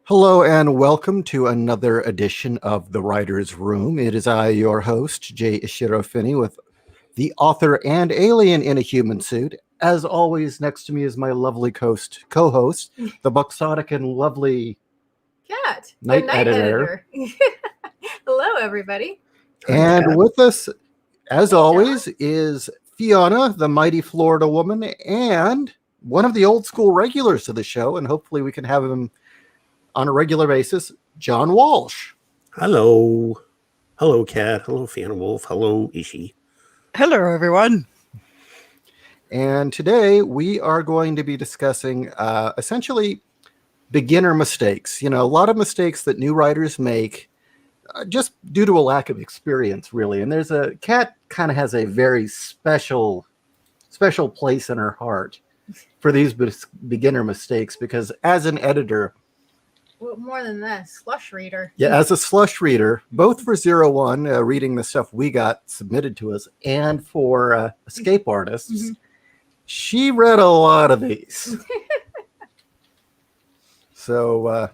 Hello and welcome to another edition of The Writer's Room. It is I, your host, J.Ishiro Finney, with the author and alien in a human suit. As always, next to me is my lovely co-host, the buxotic and lovely Cat, night the night editor. Hello, everybody. And with us, as Hey, always, is Fiona, the mighty Florida woman, and one of the old school regulars of the show, and hopefully we can have him on a regular basis, John Walsh. Hello. Hello, Cat. Hello, Fiona Wolf. Hello, Ishi. Hello, everyone. And today we are going to be discussing essentially beginner mistakes. You know, a lot of mistakes that new writers make just due to a lack of experience, really. And there's a Cat kind of has a very special place in her heart for these beginner mistakes because as an editor, well, more than that, slush reader. Yeah, as a slush reader, both for 01, reading the stuff we got submitted to us, and for escape artists, she read a lot of these. So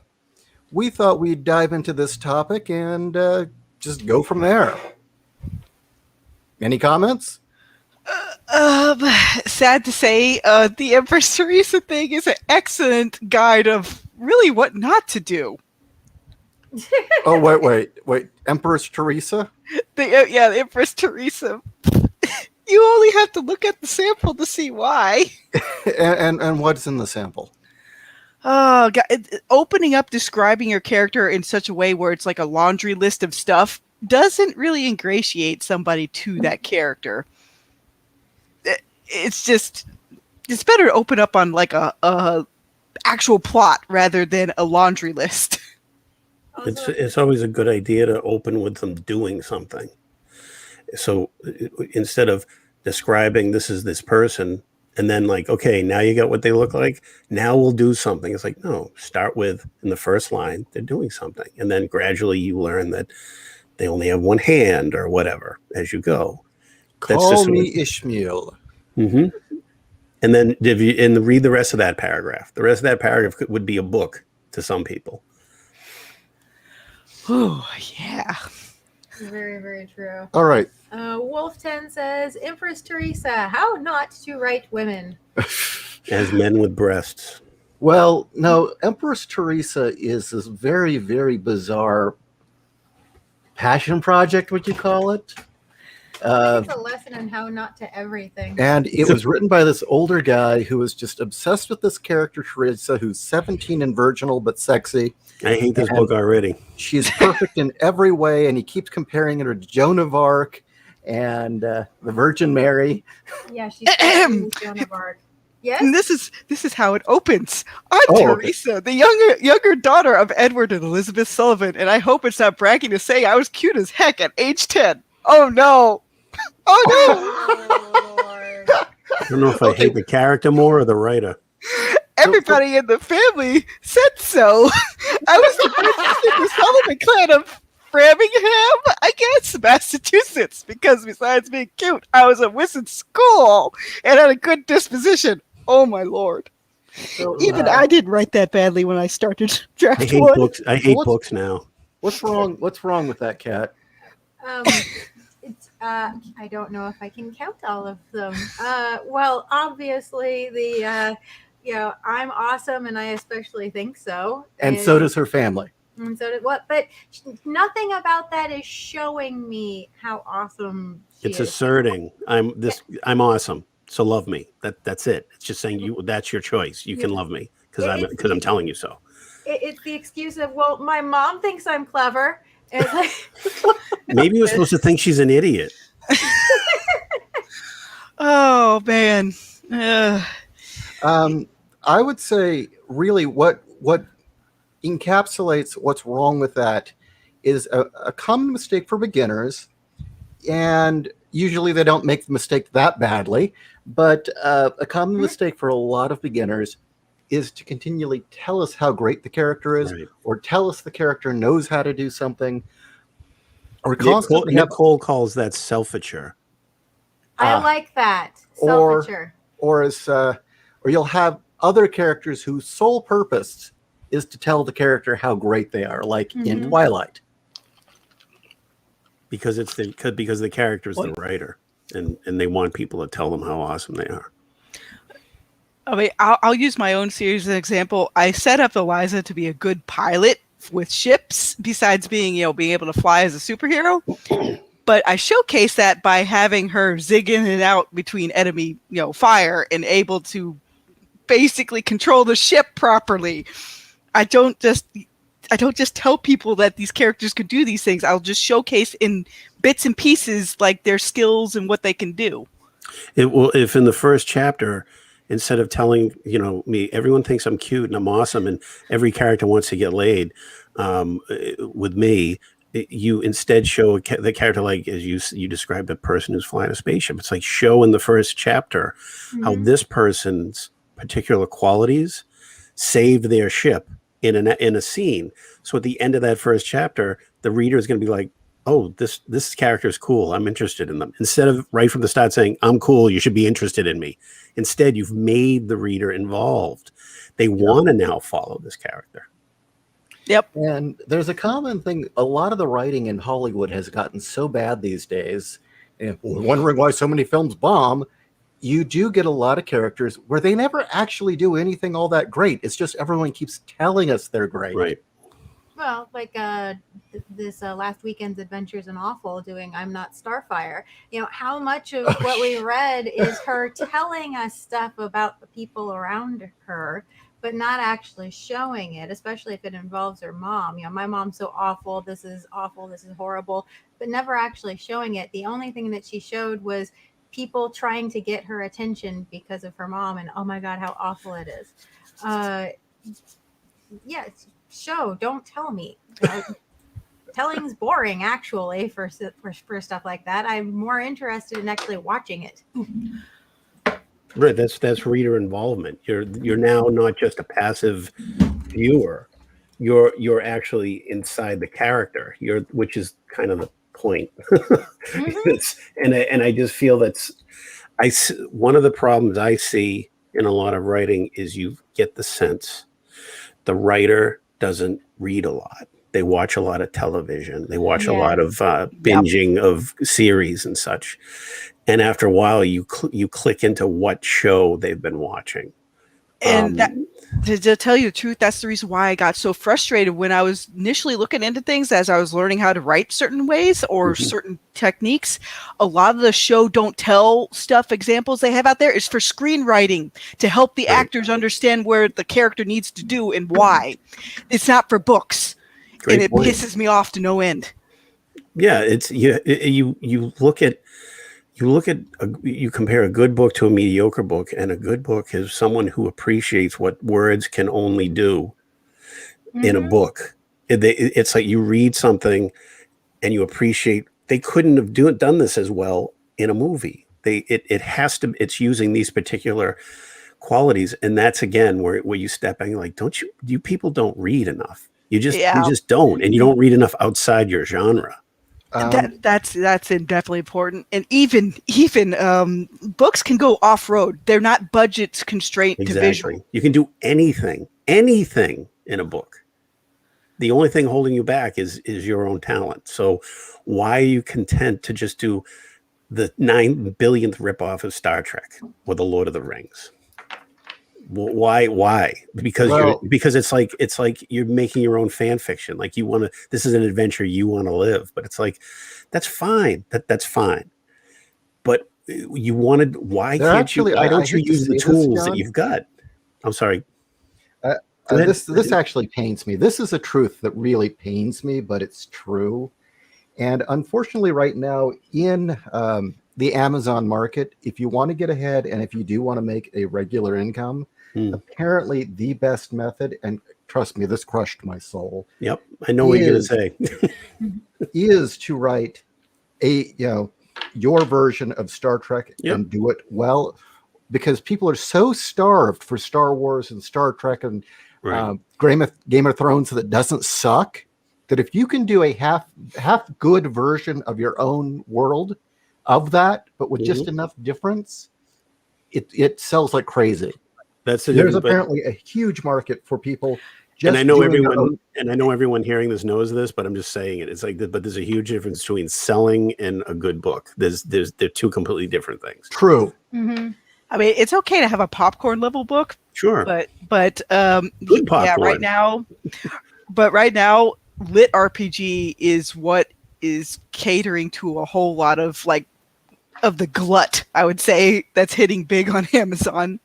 we thought we'd dive into this topic and just go from there. Any comments? Sad to say, the Empress Teresa thing is an excellent guide of really what not to do. Oh, wait. Empress Teresa? The Empress Teresa. You only have to look at the sample to see why. and what's in the sample? Oh, God. Opening up, describing your character in such a way where it's like a laundry list of stuff doesn't really ingratiate somebody to that character. It's better to open up on like a actual plot rather than a laundry list. It's always a good idea to open with them doing something. So instead of describing this is this person and then like, okay, now you got what they look like. Now we'll do something. It's like, no, start with in the first line, they're doing something. And then gradually you learn that they only have one hand or whatever as you go. Call me Ishmael. Mm-hmm. And then read the rest of that paragraph. The rest of that paragraph would be a book to some people. Oh, yeah. Very, very true. All right. Wolf 10 says, Empress Teresa, how not to write women? As men with breasts. Well, no, Empress Teresa is this very, very bizarre passion project, would you call it? It's a lesson in how not to everything. And it was written by this older guy who was just obsessed with this character, Teresa, who's 17 and virginal but sexy. I hate this book already. She's perfect in every way, and he keeps comparing her to Joan of Arc and the Virgin Mary. Yeah, she's Joan of Arc. Yes? And this is how it opens. I'm Teresa, the younger daughter of Edward and Elizabeth Sullivan, and I hope it's not bragging to say I was cute as heck at age 10. Oh no! Oh no! Oh, Lord. I don't know if I hate the character more or the writer. Everybody in the family said so. I was the princess in the Sullivan clan of Framingham, I guess, Massachusetts, because besides being cute, I was a wizard school and had a good disposition. Oh my lord. So, Even I didn't write that badly when I started draft I hate one. books. I hate books now. What's wrong with that, Cat? I don't know if I can count all of them. Well, obviously I'm awesome, and I especially think so. And so does her family. And so did what? But nothing about that is showing me how awesome she It's is. asserting I'm awesome. So love me. That's it. It's just saying that's your choice. You can love me because I'm telling you so. It's the excuse of, well, my mom thinks I'm clever. And it's like, maybe you're supposed to think she's an idiot. Oh man. I would say really what encapsulates what's wrong with that is a common mistake for beginners, and usually they don't make the mistake that badly, but a common mistake for a lot of beginners is to continually tell us how great the character is, right, or tell us the character knows how to do something, or constantly Nicole calls that selfiture. I like that. Selfiture. Or you'll have other characters whose sole purpose is to tell the character how great they are, like in Mhm. Twilight. because the character is the writer, and they want people to tell them how awesome they are. I mean, I'll use my own series as an example. I set up Eliza to be a good pilot with ships, besides being able to fly as a superhero. But I showcase that by having her zig in and out between enemy, fire, and able to basically control the ship properly. I don't just tell people that these characters can do these things. I'll just showcase in bits and pieces like their skills and what they can do. If in the first chapter, instead of telling me, everyone thinks I'm cute and I'm awesome and every character wants to get laid with me, you instead show the character, like as you described, a person who's flying a spaceship. It's like, show in the first chapter how this person's particular qualities saved their ship in a scene. So at the end of that first chapter, the reader is going to be like, oh, this character is cool, I'm interested in them. Instead of right from the start saying, I'm cool, you should be interested in me. Instead, you've made the reader involved. They want to now follow this character. Yep. And there's a common thing. A lot of the writing in Hollywood has gotten so bad these days. And we're wondering why so many films bomb. You do get a lot of characters where they never actually do anything all that great. It's just everyone keeps telling us they're great. Right. Well, like this last weekend's Adventures in Awful doing I'm Not Starfire. How much of what we read is her telling us stuff about the people around her, but not actually showing it, especially if it involves her mom. My mom's so awful, this is horrible, but never actually showing it. The only thing that she showed was people trying to get her attention because of her mom, and oh my God, how awful it is. Show, don't tell me. Telling's boring, actually, for stuff like that. I'm more interested in actually watching it. Right, that's reader involvement. You're now not just a passive viewer. You're actually inside the character. Which is kind of the point. And I just feel one of the problems I see in a lot of writing is you get the sense the writer doesn't read a lot. They watch a lot of television. They watch a lot of binging of series and such. And after a while, you click into what show they've been watching. And to tell you the truth, that's the reason why I got so frustrated when I was initially looking into things as I was learning how to write certain ways or certain techniques. A lot of the show don't tell stuff examples they have out there is for screenwriting to help the actors understand where the character needs to do and why. It's not for books. Great and it point. pisses me off to no end. Yeah, it's you compare a good book to a mediocre book, and a good book is someone who appreciates what words can only do in a book. It's like you read something and you appreciate they couldn't have done this as well in a movie. It's using these particular qualities, and that's again where you step in, like, you people don't read enough. You just don't, and you don't read enough outside your genre. That's definitely important. And even books can go off road. They're not budget constraint to visual. You can do anything in a book. The only thing holding you back is your own talent. So why are you content to just do the 9 billionth ripoff of Star Trek or the Lord of the Rings? Why? Because it's like you're making your own fan fiction. Like this is an adventure you want to live, but it's like, that's fine. That's fine. But why don't you use the tools that you've got? I'm sorry. This actually pains me. This is a truth that really pains me, but it's true. And unfortunately, right now in the Amazon market, if you want to get ahead and if you do want to make a regular income, apparently the best method, and trust me, this crushed my soul. Yep, I know what you're going to say. is to write your version of Star Trek and do it well, because people are so starved for Star Wars and Star Trek and Game of Thrones that doesn't suck, that if you can do a half good version of your own world of that, but with just enough difference, it sells like crazy. There's apparently a huge market for people And I just know doing their everyone, own- and I know everyone hearing this knows this, but I'm just saying it. It's like, but there's a huge difference between selling and a good book. They're two completely different things. True. Mm-hmm. I mean, it's okay to have a popcorn level book, Sure, but good yeah, popcorn. right now, lit RPG is what is catering to a whole lot of of the glut, I would say, that's hitting big on Amazon.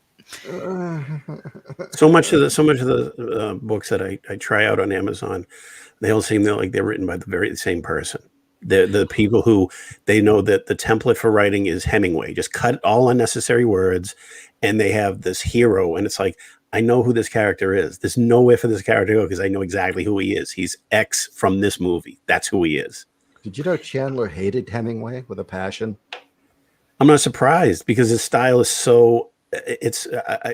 So much of the books that I try out on Amazon, they all seem like they're written by the very same person. The people who they know that the template for writing is Hemingway. Just cut all unnecessary words, and they have this hero, and it's like, I know who this character is. There's nowhere for this character to go because I know exactly who he is. He's X from this movie. That's who he is. Did you know Chandler hated Hemingway with a passion? I'm not surprised because his style is so. It's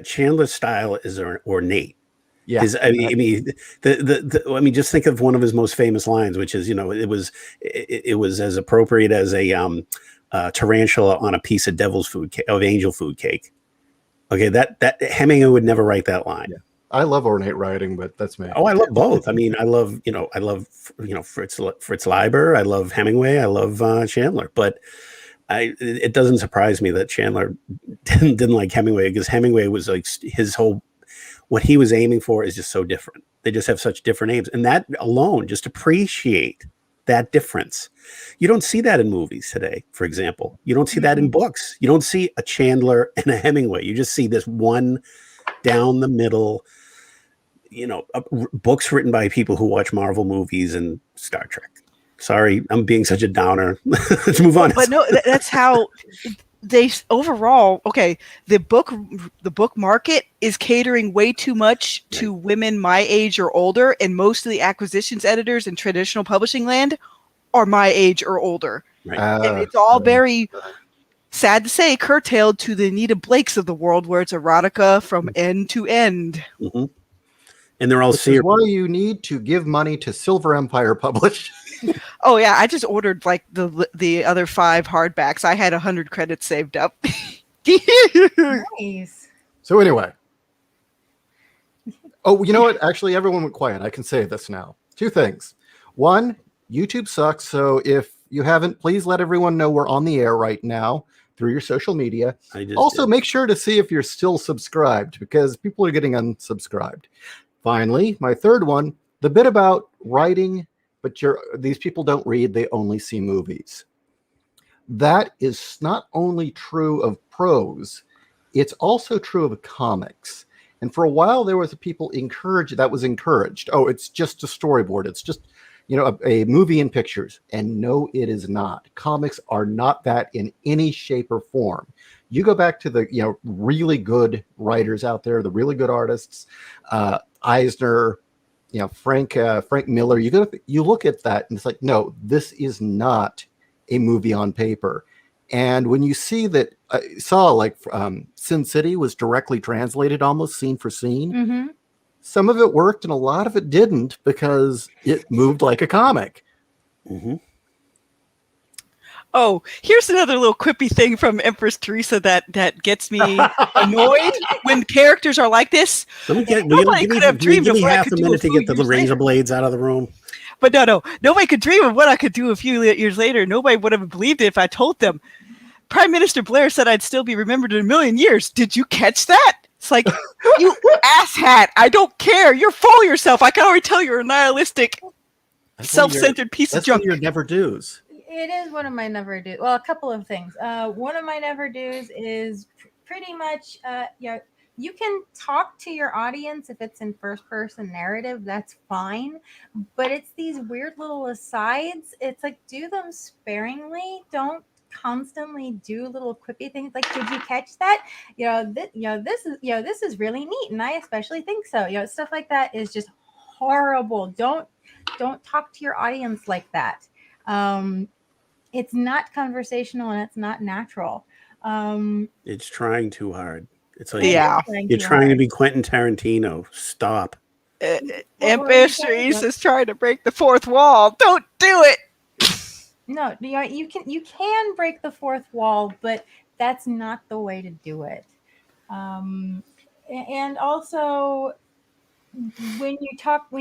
Chandler's style is ornate. Yeah. I mean, I mean, just think of one of his most famous lines, which is, it was as appropriate as a tarantula on a piece of angel food cake. Okay, that Hemingway would never write that line. Yeah. I love ornate writing, but that's me. Oh, I love both. I mean, I love Fritz Leiber. I love Hemingway. I love Chandler. But it doesn't surprise me that Chandler didn't like Hemingway, because Hemingway was like his whole, what he was aiming for is just so different. They just have such different aims, and that alone, just appreciate that difference. You don't see that in movies today, for example. You don't see that in books. You don't see a Chandler and a Hemingway. You just see this one down the middle, books written by people who watch Marvel movies and Star Trek. Sorry, I'm being such a downer. Let's move on. But no, that's how they overall. Okay, the book market is catering way too much to women my age or older, and most of the acquisitions editors in traditional publishing land are my age or older. Right. And it's all very sad to say curtailed to the Anita Blakes of the world, where it's erotica from end to end. Mm-hmm. And they're all Which serious. is why you need to give money to Silver Empire Publish. Oh yeah, I just ordered like the other 5 hardbacks. I had 100 credits saved up. Nice. So anyway. Oh, you know what? Actually, everyone went quiet. I can say this now. 2 things. 1, YouTube sucks. So if you haven't, please let everyone know we're on the air right now through your social media. Also, make sure to see if you're still subscribed, because people are getting unsubscribed. Finally, my 3rd one, the bit about writing, but these people don't read, they only see movies. That is not only true of prose, it's also true of comics. And for a while, there was people that was encouraged. Oh, it's just a storyboard. It's just, a movie in pictures. And no, it is not. Comics are not that in any shape or form. You go back to the, really good writers out there, the really good artists, Eisner, Frank Miller. You look at that and it's like, no, this is not a movie on paper. And when you see that, I saw like Sin City was directly translated almost scene for scene. Mm-hmm. Some of it worked and a lot of it didn't, because it moved like a comic. Mm-hmm. Oh, here's another little quippy thing from Empress Teresa that gets me annoyed when characters are like this. Nobody could have dreamed of what I half could a do minute a to few get the years razor later. blades out of the room. But no, nobody could dream of what I could do a few years later. Nobody would have believed it if I told them. Prime Minister Blair said I'd still be remembered in a million years. Did you catch that? It's like, you asshat. I don't care. You're full of yourself. I can already tell you're a nihilistic, self-centered piece of junk. That's one of your never do's. It is one of my never do. Well, a couple of things. One of my never do's is pretty much, you can talk to your audience if it's in first person narrative. That's fine. But it's these weird little asides. It's like, do them sparingly. Don't constantly do little quippy things like, did you catch that? This is really neat, and I especially think so. Stuff like that is just horrible. Don't talk to your audience like that. It's not conversational and it's not natural. It's trying too hard. It's like, you're trying to be Quentin Tarantino. Stop. Empress Teresa is trying to break the 4th wall. Don't do it. No, you can break the 4th wall, but that's not the way to do it. And also, when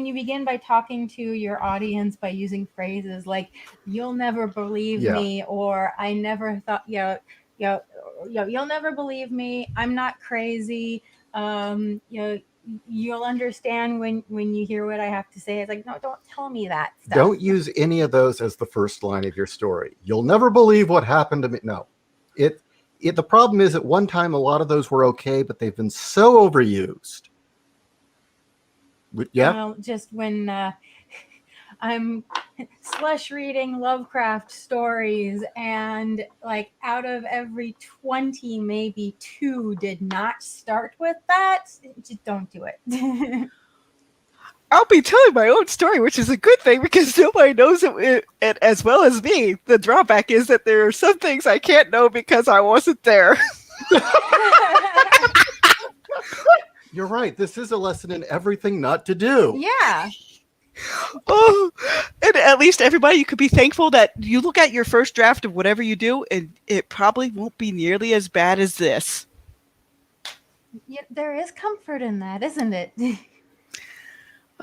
you begin by talking to your audience by using phrases like "you'll never believe Yeah. me" or "I never thought," you'll never believe me. I'm not crazy. You know, you'll understand when you hear what I have to say. It's like, no, don't tell me that stuff. Don't use any of those as the first line of your story. You'll never believe what happened to me. No. The problem is at one time a lot of those were okay, but they've been so overused. Yeah. Well, just when I'm slush reading Lovecraft stories, and like out of every 20, maybe 2 did not start with that. Just don't do it. I'll be telling my own story, which is a good thing because nobody knows it as well as me. The drawback is that there are some things I can't know because I wasn't there. You're right. This is a lesson in everything not to do. Yeah. Oh, and at least everybody, you could be thankful that you look at your first draft of whatever you do, and it probably won't be nearly as bad as this. Yeah, there is comfort in that, isn't it?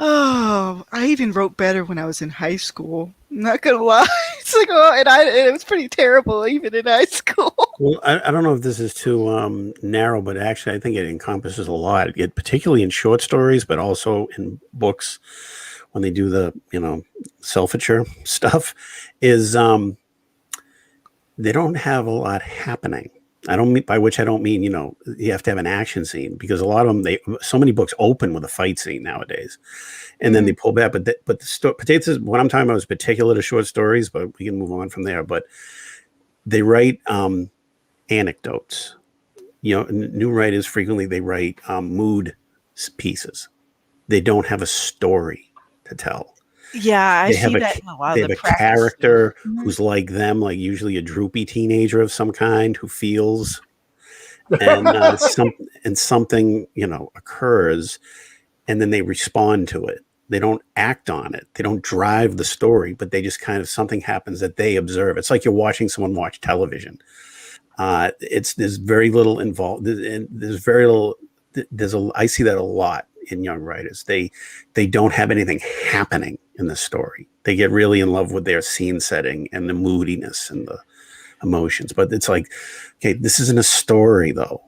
Oh, I even wrote better when I was in high school. I'm not gonna lie. It's like, and it was pretty terrible even in high school. Well, I don't know if this is too narrow, but actually I think it encompasses a lot, particularly in short stories, but also in books when they do the, self-ature stuff, is they don't have a lot happening. By which I don't mean, you have to have an action scene, because a lot of them, so many books open with a fight scene nowadays, and then they pull back. But potatoes, what I'm talking about is particular to short stories, but we can move on from there. But they write anecdotes. New writers frequently, they write mood pieces. They don't have a story to tell. Yeah, I see that in a lot of the practice. Character who's like them, like usually a droopy teenager of some kind who feels, and something occurs, and then they respond to it. They don't act on it. They don't drive the story, but they just kind of, something happens that they observe. It's like you're watching someone watch television. There's very little involved, and there's very little. I see that a lot in young writers. They don't have anything happening in the story. They get really in love with their scene setting and the moodiness and the emotions. But it's like, okay, this isn't a story though.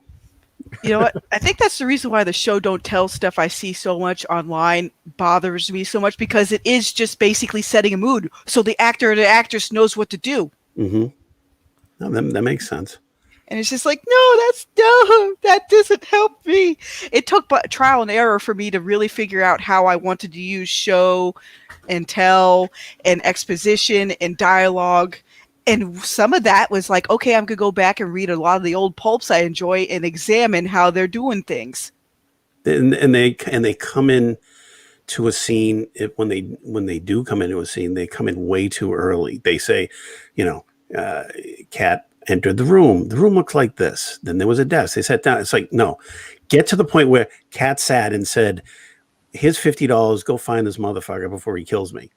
You know what? I think that's the reason why the show don't tell stuff I see so much online bothers me so much, because it is just basically setting a mood. So the actor or the actress knows what to do. Mm-hmm. No, that makes sense. And it's just like, no, that doesn't help me. It took trial and error for me to really figure out how I wanted to use show and tell and exposition and dialogue. And some of that was like, okay, I'm going to go back and read a lot of the old pulps I enjoy and examine how they're doing things. And they come in to a scene, when they do come into a scene, they come in way too early. They say, Kat entered the room. The room looks like this. Then there was a desk. They sat down. It's like, no, get to the point where Kat sat and said, here's $50. Go find this motherfucker before he kills me.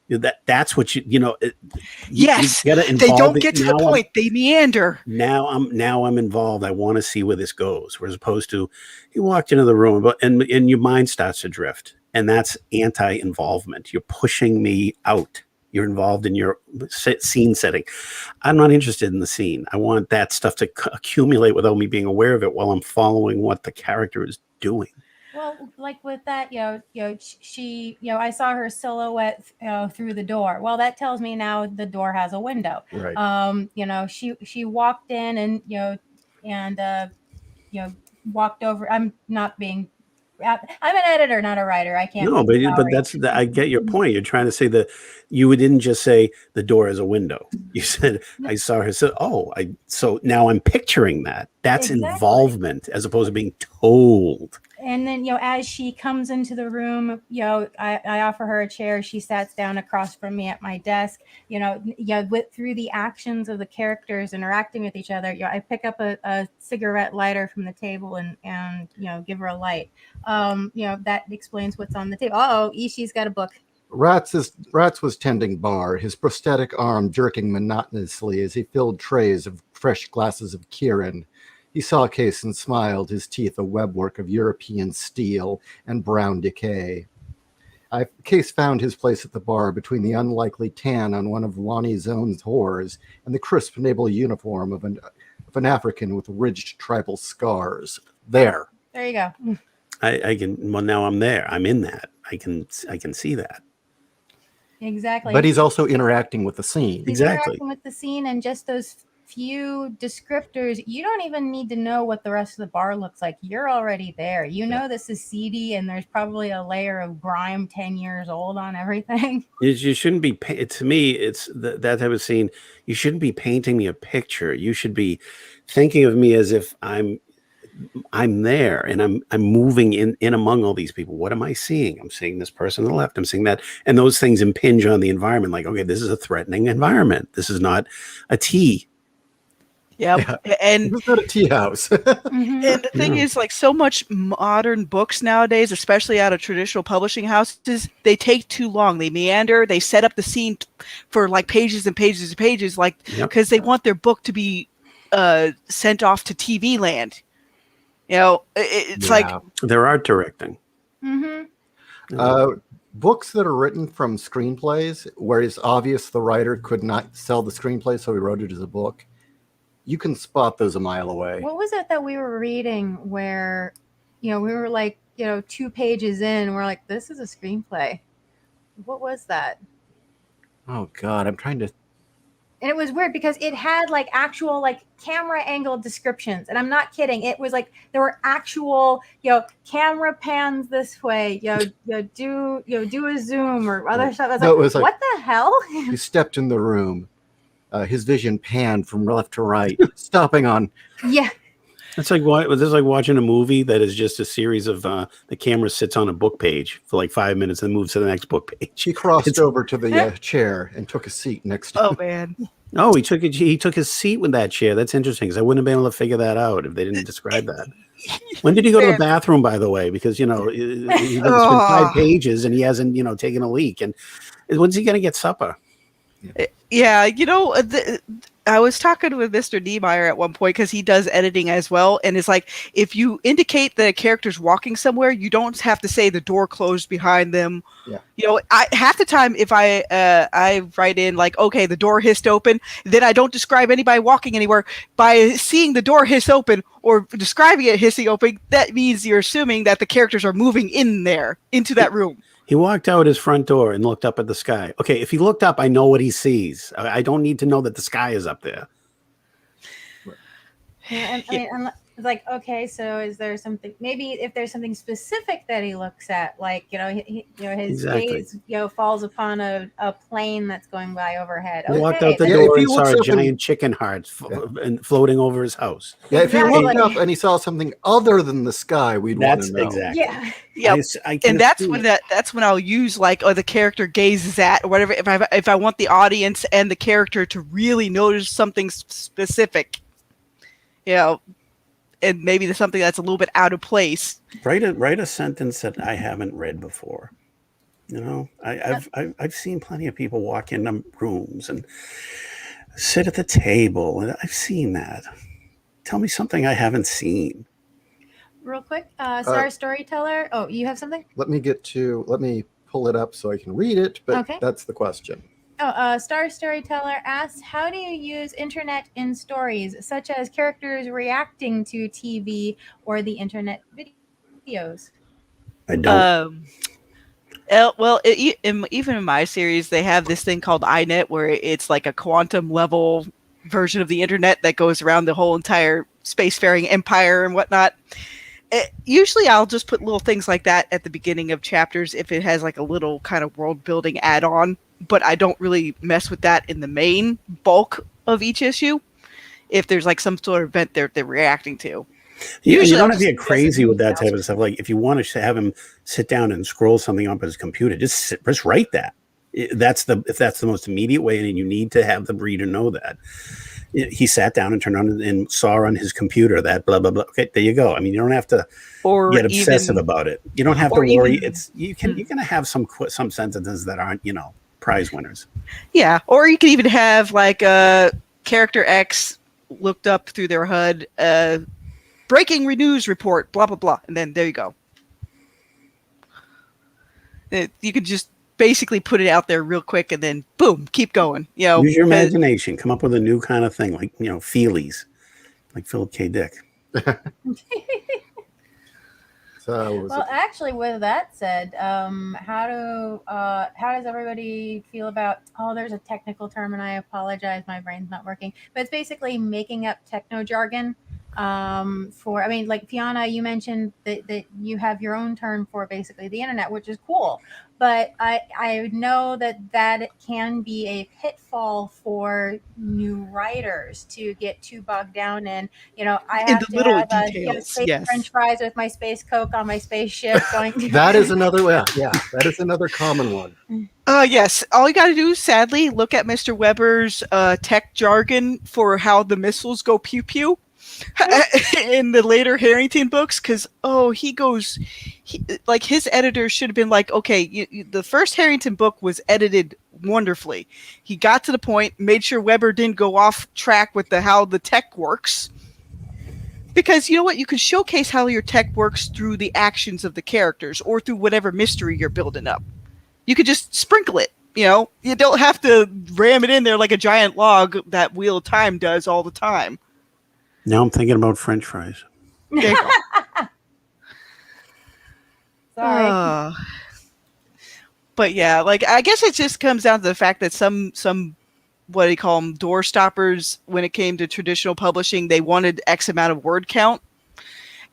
That's what yes, you gotta they don't get to the point. They meander. Now I'm involved. I want to see where this goes. Whereas opposed to, he walked into the room, and your mind starts to drift, and that's anti-involvement. You're pushing me out. You're involved in your scene setting. I'm not interested in the scene. I want that stuff to accumulate without me being aware of it while I'm following what the character is doing. Well, like with that, she, I saw her silhouette, through the door. Well, that tells me now the door has a window. Right. She walked in and walked over. I'm not being. I'm an editor, not a writer. I can't. No, but I get your point. You're trying to say that you didn't just say the door is a window. You said, I saw her. So now I'm picturing that. That's exactly. Involvement as opposed to being told. And then, as she comes into the room, I offer her a chair. She sits down across from me at my desk. Through the actions of the characters interacting with each other, I pick up a cigarette lighter from the table and give her a light. That explains what's on the table. Oh, Ishi's got a book. Rats was tending bar, his prosthetic arm jerking monotonously as he filled trays of fresh glasses of Kirin. He saw a case and smiled, his teeth a webwork of European steel and brown decay. Case found his place at the bar between the unlikely tan on one of Lonnie's own whores and the crisp naval uniform of an African with ridged tribal scars. There. There you go. I can. Well, now I'm there. I'm in that. I can see that. Exactly. But he's also interacting with the scene. He's Exactly. interacting with the scene, and just those few descriptors, you don't even need to know what the rest of the bar looks like. You're already there. You know this is seedy, and there's probably a layer of grime 10 years old on everything. You shouldn't be. To me, it's that type of scene. You shouldn't be painting me a picture. You should be thinking of me as if I'm there and I'm moving in among all these people. What am I seeing? I'm seeing this person on the left. I'm seeing that, and those things impinge on the environment. Like, okay, this is a threatening environment. This is not a tea. Yep. And It's not a tea house. Mhm. And the thing is, like, so much modern books nowadays, especially out of traditional publishing houses, they take too long. They meander. They set up the scene for like pages and pages and pages, like Yep. because they want their book to be sent off to TV land. You know, it's like They're art directing. Mhm. Books that are written from screenplays, where it's obvious the writer could not sell the screenplay, so he wrote it as a book. You can spot those a mile away. What was it that we were reading where, we were like, 2 pages in, we're like, this is a screenplay. What was that? Oh God, I'm trying to. And it was weird because it had like actual like camera angle descriptions, and I'm not kidding. It was like there were actual, camera pans this way, do a zoom or other stuff. I was No, like, it was like- what the hell? He stepped in the room. His vision panned from left to right, stopping on. Yeah. It's like this is like watching a movie that is just a series of the camera sits on a book page for like 5 minutes and moves to the next book page. He crossed over to the chair and took a seat next to oh man. Oh, he took his seat with that chair. That's interesting because I wouldn't have been able to figure that out if they didn't describe that. When did he go to the bathroom, by the way? Because he's been 5 pages and he hasn't taken a leak. And when's he going to get supper? Yeah, I was talking with Mr. Niemeyer at one point because he does editing as well, and it's like if you indicate that a character's walking somewhere, you don't have to say the door closed behind them. Yeah. Half the time if I write in like, okay, the door hissed open, then I don't describe anybody walking anywhere. By seeing the door hiss open or describing it hissing open, that means you're assuming that the characters are moving in there into that room. He walked out his front door and looked up at the sky. Okay, if he looked up, I know what he sees. I don't need to know that the sky is up there. Yeah, and, I mean, it's like, okay, so is there something? Maybe if there's something specific that he looks at, like his Exactly. gaze, falls upon a plane that's going by overhead. He walked Okay, out the Yeah, door if he and saw looks a up and- giant chicken heart and floating over his house. Yeah, if he Exactly. looked up and he saw something other than the sky, we'd want That's to know. exactly. Yeah. Yep. I can And that's see when it. that's when I'll use like the character gazes at or whatever if I want the audience and the character to really notice something specific, and maybe there's something that's a little bit out of place. Write a sentence that I haven't read before. I've seen plenty of people walk into rooms and sit at the table, and I've seen that. Tell me something I haven't seen. Real quick, Star Storyteller. Oh, you have something? Let me pull it up so I can read it, but Okay. that's the question. Oh, Star Storyteller asks, how do you use internet in stories, such as characters reacting to TV or the internet videos? I don't. Even in my series, they have this thing called iNet, where it's like a quantum level version of the internet that goes around the whole entire spacefaring empire and whatnot. Usually I'll just put little things like that at the beginning of chapters if it has like a little kind of world building add-on, but I don't really mess with that in the main bulk of each issue if there's like some sort of event they're reacting to. You Usually don't I'll have to just get crazy with that type else. of stuff. Like if you want to have him sit down and scroll something up on his computer, just write that. If that's the most immediate way, and you need to have the reader know that. He sat down and turned on and saw on his computer that blah blah blah. Okay, there you go. I mean, you don't have to get obsessive about it. You don't have to worry. You're gonna have some sentences that aren't prize winners. Yeah, or you could even have like character X looked up through their HUD, breaking news report, blah blah blah, and then there you go. You could just basically put it out there real quick and then boom, keep going. You know, Use your imagination. Come up with a new kind of thing, like feelies, like Philip K. Dick. So Well, actually, with that said, how does everybody feel about? Oh, there's a technical term, and I apologize, my brain's not working. But it's basically making up techno jargon. For I mean, like Fiona, you mentioned that you have your own term for basically the internet, which is cool. But I know that it can be a pitfall for new writers to get too bogged down in. I in have the to little have details. space Yes. French fries with my space Coke on my spaceship going to. that is another that is another common one. Yes. All you got to do, sadly, look at Mr. Weber's tech jargon for how the missiles go pew pew in the later Harrington books, because like his editor should have been like, okay, the first Harrington book was edited wonderfully. He got to the point, made sure Weber didn't go off track with how the tech works. Because you know what? You can showcase how your tech works through the actions of the characters or through whatever mystery you're building up. You could just sprinkle it. You don't have to ram it in there like a giant log that Wheel of Time does all the time. Now I'm thinking about French fries. There you go. Sorry. But yeah, like I guess it just comes down to the fact that some what do you call them, door stoppers, when it came to traditional publishing, they wanted X amount of word count.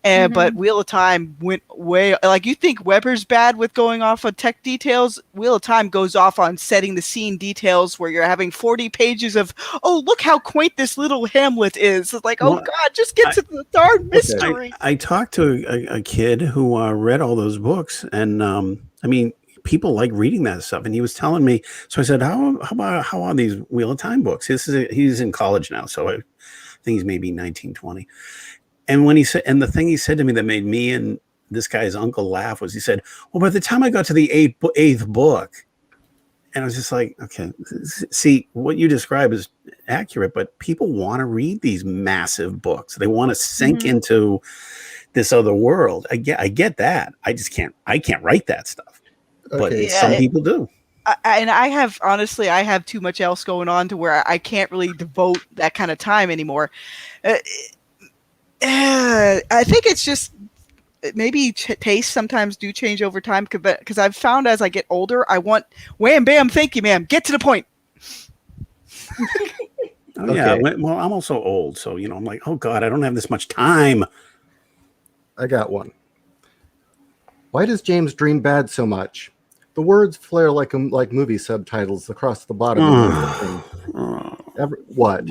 But Wheel of Time went way, like, you think Weber's bad with going off on tech details? Wheel of Time goes off on setting the scene details where you're having 40 pages of, oh, look how quaint this little hamlet is. It's like, oh God, just get to the darn mystery. I talked to a kid who read all those books, and I mean, people like reading that stuff, and he was telling me. So I said, how are these Wheel of Time books? He's in college now, so I think he's maybe 19, 20. And when he said, and the thing he said to me that made me and this guy's uncle laugh was, he said, well, by the time I got to the eighth book, and I was just like, okay, see, what you describe is accurate, but people want to read these massive books. They want to sink into this other world. I get that. I can't write that stuff. Okay. But some people do. I have too much else going on to where I can't really devote that kind of time anymore. I think it's just maybe tastes sometimes do change over time, because I've found as I get older, I want wham, bam, thank you, ma'am. Get to the point. Yeah. Well, I'm also old, so I'm like, oh God, I don't have this much time. I got one. Why does James dream bad so much? The words flare like movie subtitles across the bottom of the what?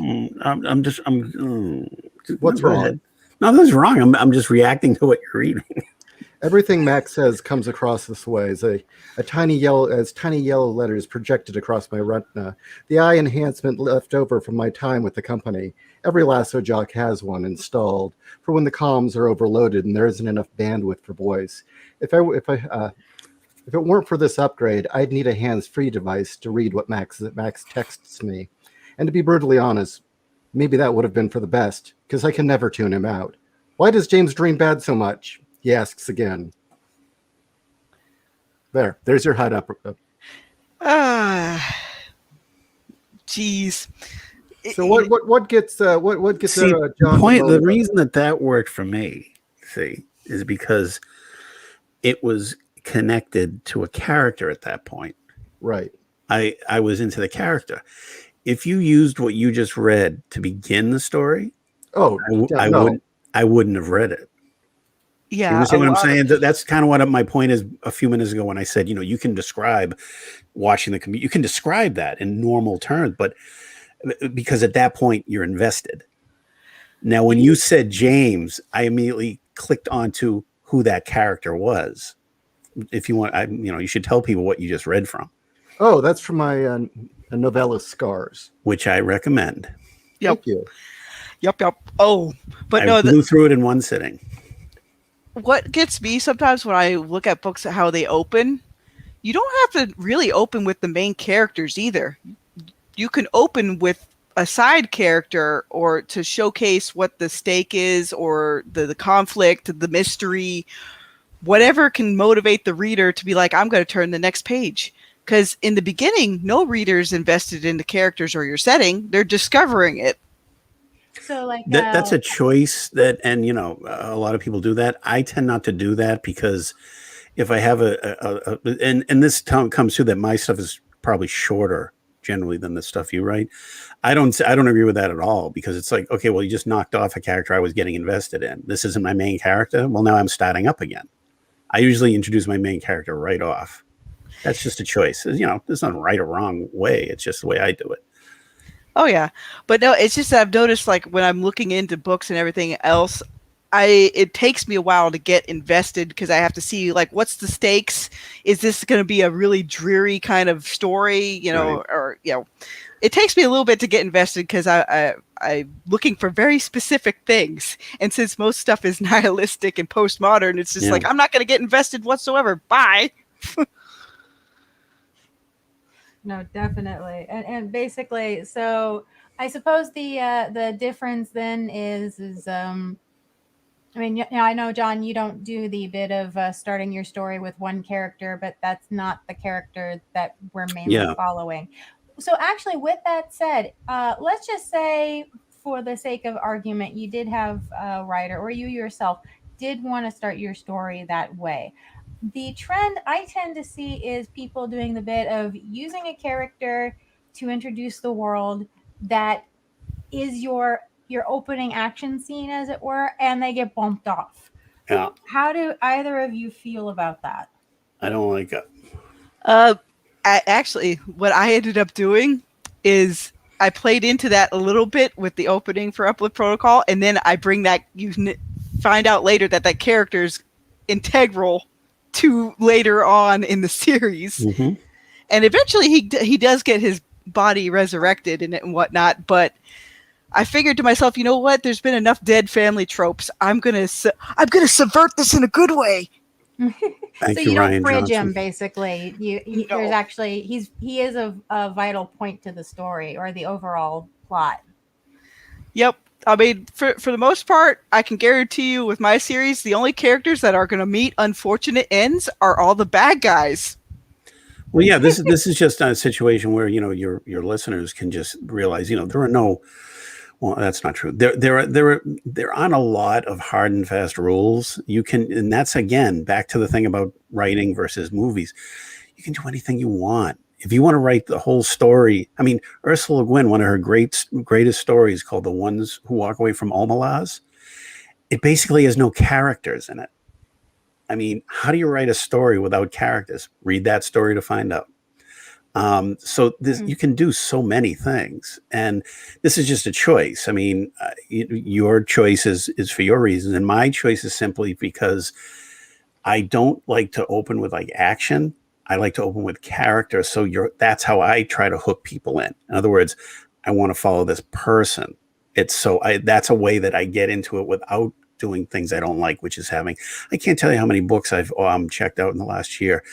What's wrong? Nothing's wrong. I'm just reacting to what you're reading. Everything Max says comes across this way as tiny yellow letters projected across my retina. The eye enhancement left over from my time with the company. Every lasso jock has one installed for when the comms are overloaded and there isn't enough bandwidth for voice. If it weren't for this upgrade, I'd need a hands-free device to read what Max texts me. And to be brutally honest, maybe that would have been for the best, because I can never tune him out. Why does James dream bad so much? He asks again. There's your hide up. Jeez. So what gets John? The reason that worked for me, is because it was connected to a character at that point. Right. I was into the character. If you used what you just read to begin the story, I wouldn't have read it. Yeah. You understand what I'm saying? That's kind of what my point is a few minutes ago when I said, you can describe watching the you can describe that in normal terms, but because at that point you're invested. Now, when you said James, I immediately clicked onto who that character was. If you want, you should tell people what you just read from. Oh, that's from my novella Scars, which I recommend. Yep. Thank you. Yep. Oh, but I blew through it in one sitting. What gets me sometimes when I look at books at how they open, you don't have to really open with the main characters either. You can open with a side character or to showcase what the stake is or the conflict, the mystery, whatever can motivate the reader to be like, I'm going to turn the next page. Because in the beginning, no reader's invested in the characters or your setting. They're discovering it. So like That's a choice that, and a lot of people do that. I tend not to do that because if I have and this comes to that my stuff is probably shorter generally than the stuff you write. I don't agree with that at all, because it's like, okay, well, you just knocked off a character I was getting invested in. This isn't my main character. Well, now I'm starting up again. I usually introduce my main character right off. That's just a choice. There's not a right or wrong way. It's just the way I do it. Oh yeah, but no, it's just that I've noticed, like, when I'm looking into books and everything else, it takes me a while to get invested, because I have to see, like, what's the stakes? Is this going to be a really dreary kind of story? Right. Or it takes me a little bit to get invested, because I'm looking for very specific things, and since most stuff is nihilistic and postmodern, it's just like, I'm not going to get invested whatsoever. Bye. No, definitely. And basically, so I suppose the difference then is I mean, I know, John, you don't do the bit of starting your story with one character, but that's not the character that we're mainly following. So actually, with that said, let's just say, for the sake of argument, you did have a writer, or you yourself did want to start your story that way. The trend I tend to see is people doing the bit of using a character to introduce the world that is your opening action scene, as it were, and they get bumped off. Yeah. How do either of you feel about that? I don't like it. Actually, what I ended up doing is I played into that a little bit with the opening for Uplift Protocol, and then I bring that, you find out later that character's integral to later on in the series. Mm-hmm. And eventually he does get his body resurrected and whatnot, but I figured to myself, you know what? There's been enough dead family tropes. I'm gonna subvert this in a good way. So you don't Ryan fridge Johnson. him, basically. No. There's actually he is a vital point to the story or the overall plot. Yep. I mean, for the most part, I can guarantee you with my series, the only characters that are going to meet unfortunate ends are all the bad guys. Well, yeah, this is just a situation where your listeners can just realize there are no. Well, that's not true. There aren't a lot of hard and fast rules. You can, and that's again back to the thing about writing versus movies. You can do anything you want. If you want to write the whole story, I mean, Ursula Le Guin, one of her greatest stories, called "The Ones Who Walk Away from Omelas," it basically has no characters in it. I mean, how do you write a story without characters? Read that story to find out. So you can do so many things, and this is just a choice. I mean, your choice is for your reasons, and my choice is simply because I don't like to open with like action. I like to open with character. So that's how I try to hook people in. In other words, I want to follow this person. That's a way that I get into it without doing things I don't like, which is I can't tell you how many books I've checked out in the last year.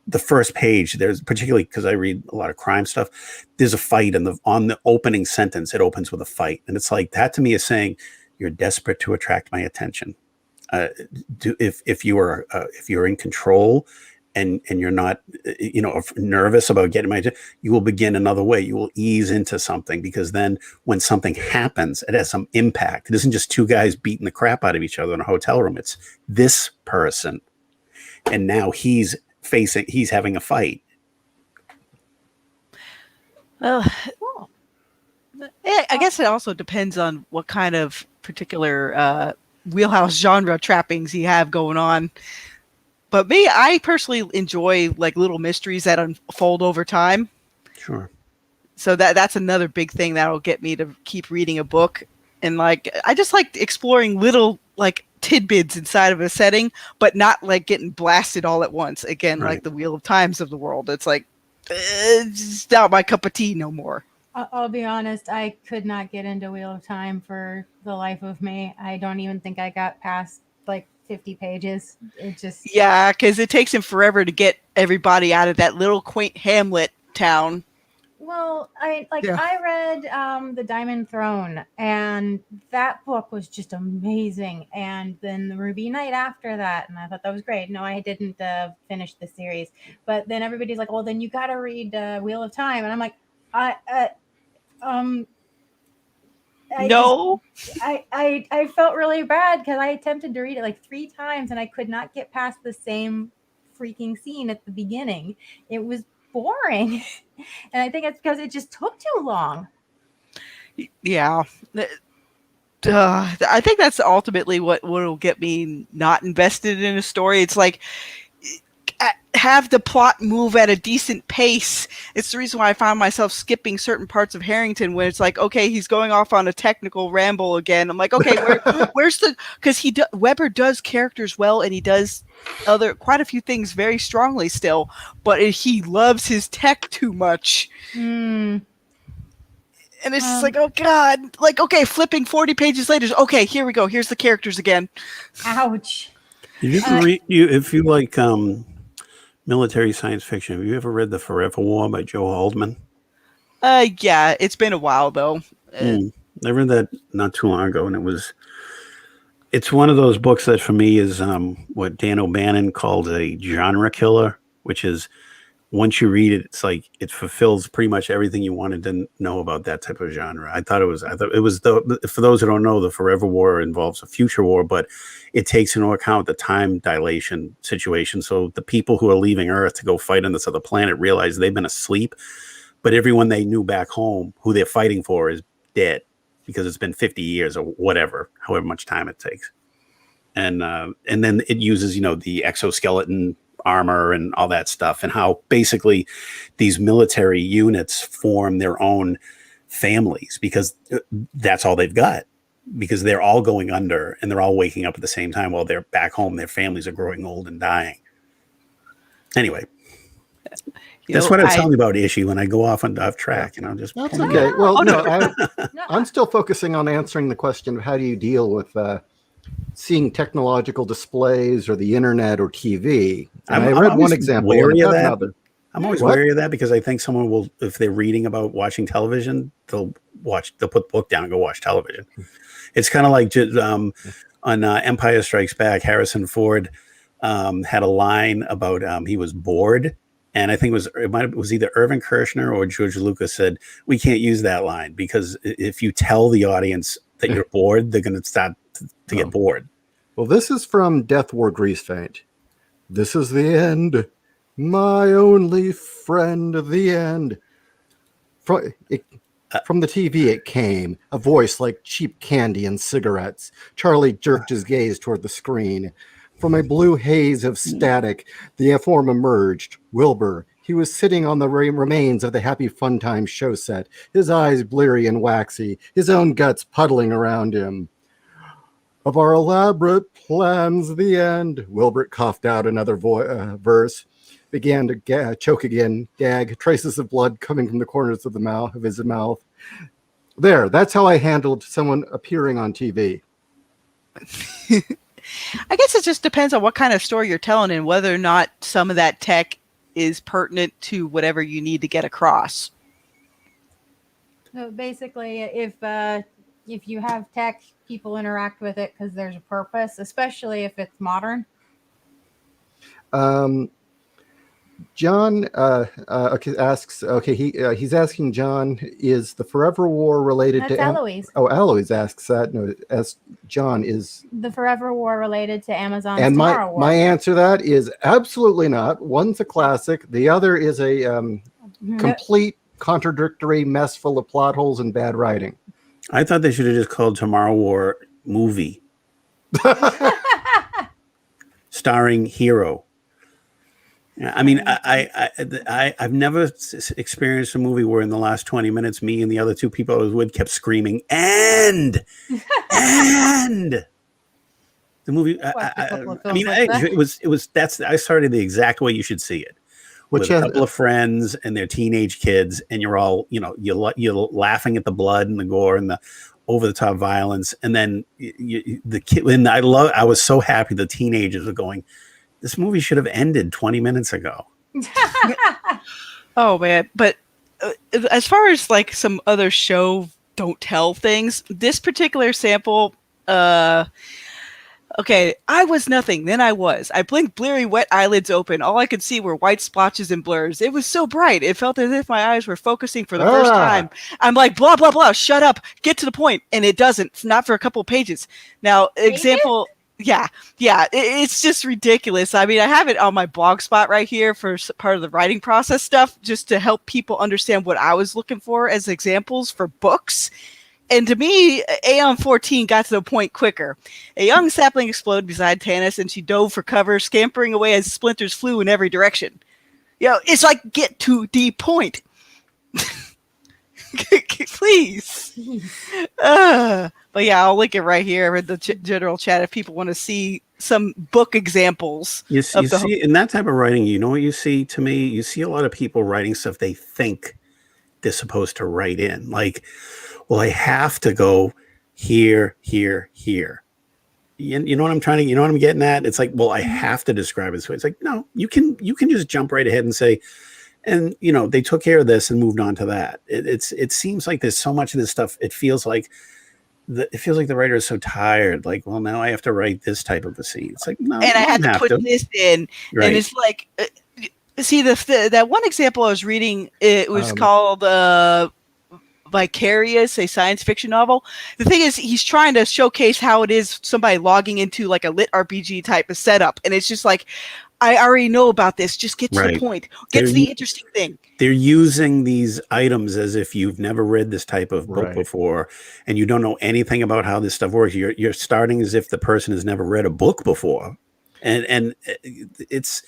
The first page, there's, particularly because I read a lot of crime stuff, there's a fight, and on the opening sentence, it opens with a fight. And it's like, that to me is saying, you're desperate to attract my attention. If you're in control and you're not, nervous about getting my attention, you will begin another way. You will ease into something, because then when something happens, it has some impact. It isn't just two guys beating the crap out of each other in a hotel room. It's this person. And now he's having a fight. Well, I guess it also depends on what kind of particular wheelhouse genre trappings you have going on. But I personally enjoy like little mysteries that unfold over time. Sure. So that's another big thing that'll get me to keep reading a book. And like, I just like exploring little like tidbits inside of a setting, but not like getting blasted all at once. Again, Right. Like the Wheel of Times of the world. It's like, it's not my cup of tea no more. I'll be honest, I could not get into Wheel of Time for the life of me. I don't even think I got past like 50 pages. It just... Yeah, because it takes him forever to get everybody out of that little quaint hamlet town. Well, Yeah. I read The Diamond Throne, and that book was just amazing. And then the Ruby Knight after that, and I thought that was great. No, I didn't finish the series, but then everybody's like, "Well, then you got to read Wheel of Time," and I'm like, I um. I just No. I felt really bad because I attempted to read it like 3 times and I could not get past the same freaking scene at the beginning. It was boring. And I think it's because it just took too long. Yeah. I think that's ultimately what will get me not invested in a story. It's like, have the plot move at a decent pace. It's the reason why I found myself skipping certain parts of Harrington when it's like, okay, he's going off on a technical ramble again. I'm like, okay, where's the, because Weber does characters well, and he does quite a few things very strongly still, but he loves his tech too much. Mm. And it's just like, oh God, like, okay, flipping 40 pages later, okay, here we go. Here's the characters again. Ouch. Did you ever read, if you like military science fiction, have you ever read The Forever War by Joe Haldeman? Yeah, it's been a while though. I read that not too long ago, and it's one of those books that for me is what Dan O'Bannon called a genre killer, which is once you read it, it's like it fulfills pretty much everything you wanted to know about that type of genre. I thought it was for those who don't know, the Forever War involves a future war, but it takes into account the time dilation situation. So the people who are leaving Earth to go fight on this other planet realize they've been asleep, but everyone they knew back home who they're fighting for is dead because it's been 50 years or whatever, however much time it takes. And then it uses, the exoskeleton armor and all that stuff, and how basically these military units form their own families because that's all they've got, because they're all going under and they're all waking up at the same time while they're back home. Their families are growing old and dying. Anyway, that's what I was telling you about issue when I go off track, and I'll just. That's okay. Well, I'm still focusing on answering the question of how do you deal with seeing technological displays or the internet or TV. And I read one example. I'm always wary of that because I think someone will, if they're reading about watching television, they'll put the book down and go watch television. It's kind of like on Empire Strikes Back, Harrison Ford had a line about he was bored. And I think it was either Irvin Kershner or George Lucas said, we can't use that line because if you tell the audience that you're bored, they're going to start to get bored. Well, this is from Death Wore Grease Paint. This is the end, my only friend, the end. From the TV it came, a voice like cheap candy and cigarettes. Charlie jerked his gaze toward the screen. From a blue haze of static, the form emerged. Wilbur. He was sitting on the remains of the Happy Fun Time show set, his eyes bleary and waxy, his own guts puddling around him. Of our elaborate plans, the end. Wilbert coughed out another verse, began to choke again, gag, traces of blood coming from the corners of his mouth. There, that's how I handled someone appearing on TV. I guess it just depends on what kind of story you're telling and whether or not some of that tech is pertinent to whatever you need to get across. So basically, if you have tech, people interact with it because there's a purpose, especially if it's modern. John asks. Okay, he's asking John, is the Forever War related That's to Eloise? Eloise asks that. No, as John is the Forever War related to Amazon's and Tomorrow War. My answer to that is absolutely not. One's a classic. The other is a complete contradictory mess full of plot holes and bad writing. I thought they should have just called Tomorrow War movie. Starring Hero. I mean, I've never experienced a movie where in the last 20 minutes, me and the other two people I was with kept screaming, and the movie. I started the exact way you should see it. With a couple of friends and their teenage kids, and you're all, you're laughing at the blood and the gore and the over the top violence, and then the kid. And I was so happy the teenagers were going, this movie should have ended 20 minutes ago. Oh man, but as far as like some other show don't tell things, this particular sample, okay, I was nothing, then I was. I blinked, bleary, wet eyelids open. All I could see were white splotches and blurs. It was so bright, it felt as if my eyes were focusing for the first time. I'm like, blah, blah, blah, shut up, get to the point. And it doesn't, it's not for a couple of pages. Now, example, yeah, it's just ridiculous. I mean, I have it on my blog spot right here for part of the writing process stuff, just to help people understand what I was looking for as examples for books. And to me, Aeon 14 got to the point quicker. A young sapling exploded beside Tanis, and she dove for cover, scampering away as splinters flew in every direction. You know, it's like, get to the point. Please. But yeah, I'll link it right here in the general chat if people want to see some book examples. You see, in that type of writing, you know what you see to me? You see a lot of people writing stuff they think they're supposed to write in. Like, well, I have to go here, here, here. You know what I'm trying to, you know what I'm getting at? It's like, well, I have to describe it this way. It's like, no, you can just jump right ahead and say, and you know, they took care of this and moved on to that. It seems like there's so much of this stuff. It feels like the writer is so tired. Like, well, now I have to write this type of a scene. It's like, no, and I had to put this in, right. And it's like, see that one example I was reading. It was called Vicarious, a science fiction novel. The thing is, he's trying to showcase how it is somebody logging into like a lit RPG type of setup, and it's just like, I already know about this. Just get to the point. Get to the interesting thing. They're using these items as if you've never read this type of book before, and you don't know anything about how this stuff works. You're starting as if the person has never read a book before, and it's.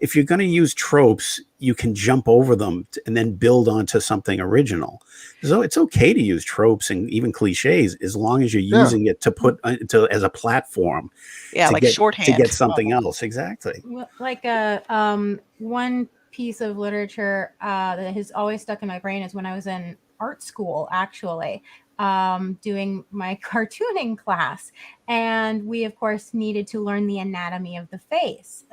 If you're going to use tropes, you can jump over them and then build onto something original. So it's okay to use tropes and even cliches as long as you're using it to put as a platform. Yeah, like shorthand to get something else. Exactly. Like one piece of literature that has always stuck in my brain is when I was in art school, actually. Doing my cartooning class. And we, of course, needed to learn the anatomy of the face